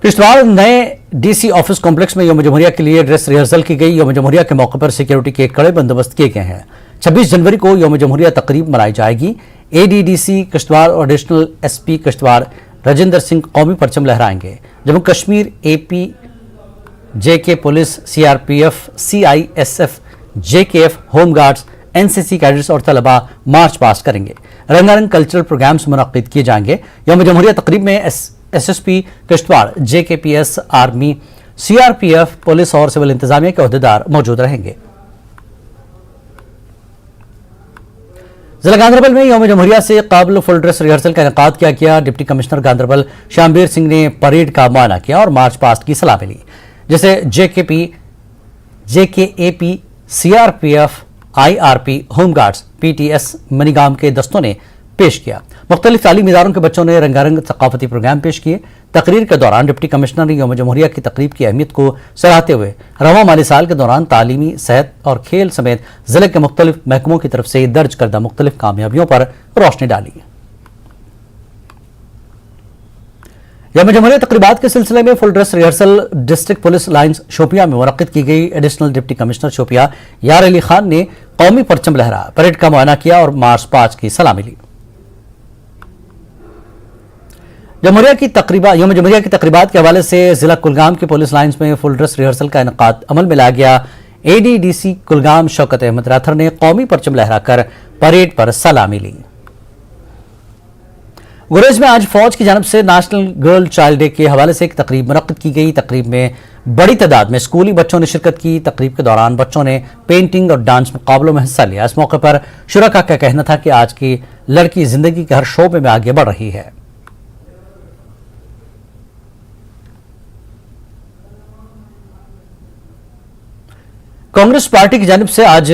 किश्तवाड़ नए डीसी ऑफिस कॉम्प्लेक्स में यौम जमहूरिया के लिए ड्रेस रिहर्सल की गई। यौम जमहूरिया के मौके पर सिक्योरिटी के कड़े बंदोबस्त किए गए हैं। 26 जनवरी को यौम जमहूरिया तकरीब मनाई जाएगी। एडीडीसी किश्तवाड़ और एडिशनल एसपी किश्तवाड़ राजेंद्र सिंह कौमी परचम लहराएंगे। Jammu Kashmir, AP, JK police, CRPF, CISF, JKF, home guards, NCC cadets और तलबा मार्च पास करेंगे। रंगारंग कल्चरल प्रोग्राम्स मुनक्किद किए जाएंगे। यौम जमहूरिया तकरीब में SSP Kishtwar, JKPS, army, CRPF, police और सिविल इंतजामिया के ओहदेदार मौजूद रहेंगे। जिला गांधरबल में यौम जमहूरिया से काबिल फुल ड्रेस रिहर्सल का इनेकाद किया गया। डिप्टी कमिश्नर गांधरबल शामबीर सिंह ने परेड का मुआयना किया और मार्च पास्ट की सलामी ली, जिसे JKP, JKAP, CRPF, IRP, home guards, PTS, Manigam के दस्तों ने पेश किया। मुख्तलिफ तालीमी इदारों के बच्चों ने रंगारंग सकाफती प्रोग्राम पेश किए। तकरीर के दौरान डिप्टी कमिश्नर ने यौम जमहूरिया की तकरीब की अहमियत को सराहते हुए रवां माली साल के दौरान तालीमी, सेहत और खेल समेत जिले के मुख्तलिफ महकमों की तरफ से दर्ज करदा मुख्तलिफ कामयाबियों पर रोशनी डाली। यौम जमहूरिया तकरीबात के सिलसिले में full dress rehearsal district police lines Shopian में मुनक्किद की गई। एडिशनल डिप्टी कमिश्नर शोपिया यार अली खान ने कौमी परचम लहराया, परेड का मुआयना किया और मार्च पास्ट की सलामी ली। यौम जमहूरिया की तकरीबात के हवाले से जिला कुलगाम के पुलिस लाइन्स में फुल ड्रेस रिहर्सल का इनेकाद अमल में लाया गया। एडीडीसी कुलगाम शौकत अहमद राथर ने कौमी परचम लहराकर परेड पर सलामी ली। गुरेज में आज फौज की जानब से नेशनल गर्ल चाइल्ड डे के हवाले से एक तकरीब मुनक्किद की गई। तकरीब में बड़ी तादाद में स्कूली बच्चों ने शिरकत की। तकरीब के दौरान बच्चों ने पेंटिंग और डांस मुकाबलों में हिस्सा लिया। इस मौके पर शुरका का कहना था कि आज की लड़की जिंदगी के हर शोबे में आगे बढ़ रही है। कांग्रेस पार्टी की जानिब से आज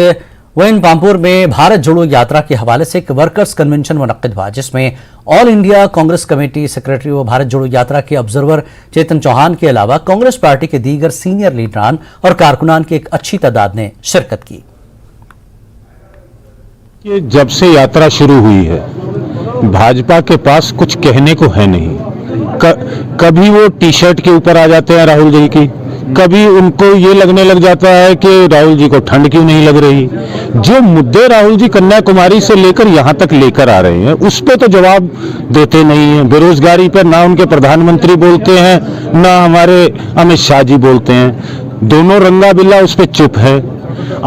वैन पामपुर में भारत जोड़ो यात्रा के हवाले से एक वर्कर्स कन्वेंशन मुनक्किद हुआ, जिसमें all India Congress committee secretary व भारत जोड़ो यात्रा के ऑब्जर्वर चेतन चौहान के अलावा कांग्रेस पार्टी के दीगर सीनियर लीडरान और कारकुनान की एक अच्छी तादाद ने शिरकत की। जब से यात्रा शुरू हुई है, भाजपा के पास कुछ कहने को है नहीं। कभी वो टी शर्ट के ऊपर आ जाते हैं राहुल जी की, कभी उनको ये लगने लग जाता है कि राहुल जी को ठंड क्यों नहीं लग रही। जो मुद्दे राहुल जी कन्याकुमारी से लेकर यहाँ तक लेकर आ रहे हैं उस पे तो जवाब देते नहीं हैं। बेरोजगारी पर ना उनके प्रधानमंत्री बोलते हैं ना हमारे अमित शाह जी बोलते हैं, दोनों रंगा बिल्ला उस पर चुप है।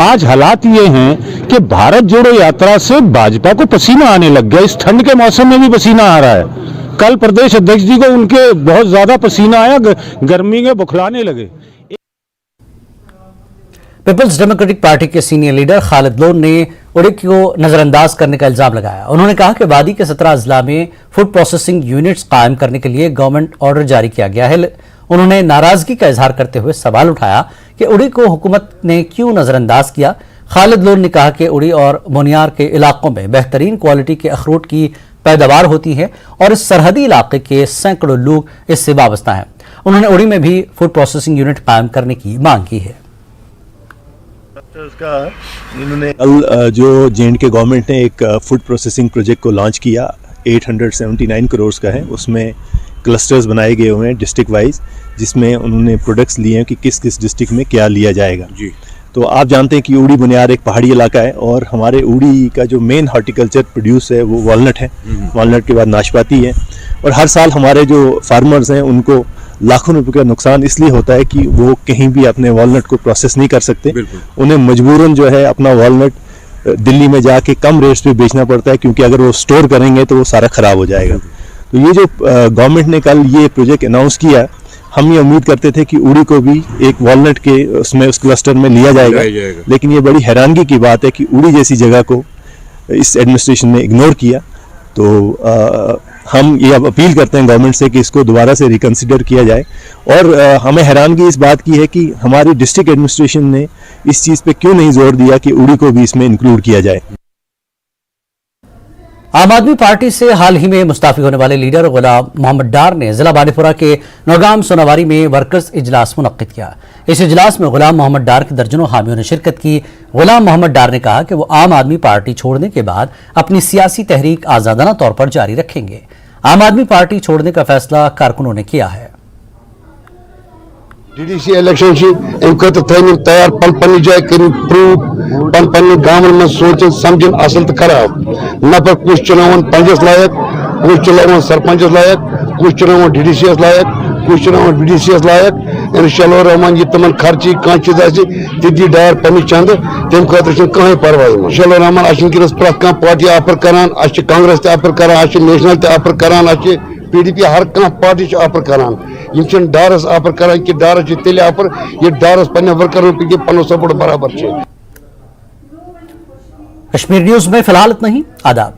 आज हालात ये हैं कि भारत जोड़ो यात्रा से भाजपा को पसीना आने लग गया। इस ठंड के मौसम में भी पसीना आ रहा है। कल प्रदेश अध्यक्ष जी को उनके बहुत ज्यादा पसीना आया, गर्मी में बुखलाने लगे। पीपल्स डेमोक्रेटिक पार्टी के सीनियर लीडर खालिद लोन ने उड़ी को नजरअंदाज करने का इल्जाम लगाया। उन्होंने कहा कि वादी के 17 अजला में फूड प्रोसेसिंग यूनिट्स कायम करने के लिए गवर्नमेंट ऑर्डर जारी किया गया है। उन्होंने नाराजगी का इजहार करते हुए सवाल उठाया कि उड़ी को हुकूमत ने क्यों नजरअंदाज किया। खालिद लोन ने कहा कि उड़ी और मुनियार के इलाकों में बेहतरीन क्वालिटी के अखरोट की पैदावार होती है और इस सरहदी इलाके के सैकड़ों लोग इससे वाबस्ता हैं। उन्होंने उड़ी में भी फूड प्रोसेसिंग यूनिट कायम करने की मांग की है। कल जो J&K गवर्नमेंट ने एक फूड प्रोसेसिंग प्रोजेक्ट को लॉन्च किया, 879 करोड़ का है। उसमें क्लस्टर्स बनाए गए हुए हैं डिस्ट्रिक्ट वाइज, जिसमें उन्होंने प्रोडक्ट्स लिए हैं कि किस किस डिस्ट्रिक्ट में क्या लिया जाएगा जी। तो आप जानते हैं कि उड़ी बुनियाद एक पहाड़ी इलाका है और हमारे उड़ी का जो मेन हॉर्टिकल्चर प्रोड्यूस है वो वॉलनट है। वॉलनट के बाद नाशपाती है और हर साल हमारे जो फार्मर्स हैं उनको लाखों रुपए का नुकसान इसलिए होता है कि वो कहीं भी अपने वॉलनट को प्रोसेस नहीं कर सकते। उन्हें मजबूरन जो है अपना वॉलनट दिल्ली में जाके कम रेट्स पे बेचना पड़ता है, क्योंकि अगर वो स्टोर करेंगे तो वो सारा ख़राब हो जाएगा। तो ये जो गवर्नमेंट ने कल ये प्रोजेक्ट अनाउंस किया, हम ये उम्मीद करते थे कि उड़ी को भी एक वॉलनट के उसमें उस क्लस्टर में लिया जाएगा, लेकिन ये बड़ी हैरानगी की बात है कि उड़ी जैसी जगह को इस एडमिनिस्ट्रेशन ने इग्नोर किया। तो हम ये अब अपील करते हैं गवर्नमेंट से कि इसको दोबारा से रिकंसिडर किया जाए। और हमें हैरानगी इस बात की है कि हमारी डिस्ट्रिक्ट एडमिनिस्ट्रेशन ने इस चीज़ पे क्यों नहीं जोर दिया कि उड़ी को भी इसमें इंक्लूड किया जाए। आम आदमी पार्टी से हाल ही में मुस्ताफी होने वाले लीडर गुलाम मोहम्मद डार ने जिला बांडीपुरा के नौगाम सोनावारी में वर्कर्स इजलास मुनक्किद किया। इस इजलास में गुलाम मोहम्मद डार के दर्जनों हामियों ने शिरकत की। गुलाम मोहम्मद डार ने कहा कि वो आम आदमी पार्टी छोड़ने के बाद अपनी सियासी तहरीक आजादाना तौर पर जारी रखेंगे। आम आदमी पार्टी छोड़ने का फैसला कारकुनों ने किया है। DDC इलेक्शन तैयार पन जाए प्रूव पन गांव में सोचन समझन असल तो खराब नफर कुछ चुनाव पंचस लायक, कुछ चुनाव सरपंच लायक, कुछ चुनाव DDC लायक, कुछ चुनाव BDC लायक। इंशाअल्लाह रहमान ये तमन खर्ची कह चीज ती डायर पन चंद तम खतर कहें परवाह। इंशाअल्लाह रहमान अस प्रत कह पार्टी ऑफर करान, कांग्रेस ऑफर करान, नेशनल ऑफर करान, PDP हर कह पार्टी ऑफर करान। यम डारस ऑफर करान कि डारस तेल ऑफर ये डारस पन्ने वर्कर पे पनो सपोर्ट बराबर। कश्मीर न्यूज में फिलहाल इतना ही। आदाब।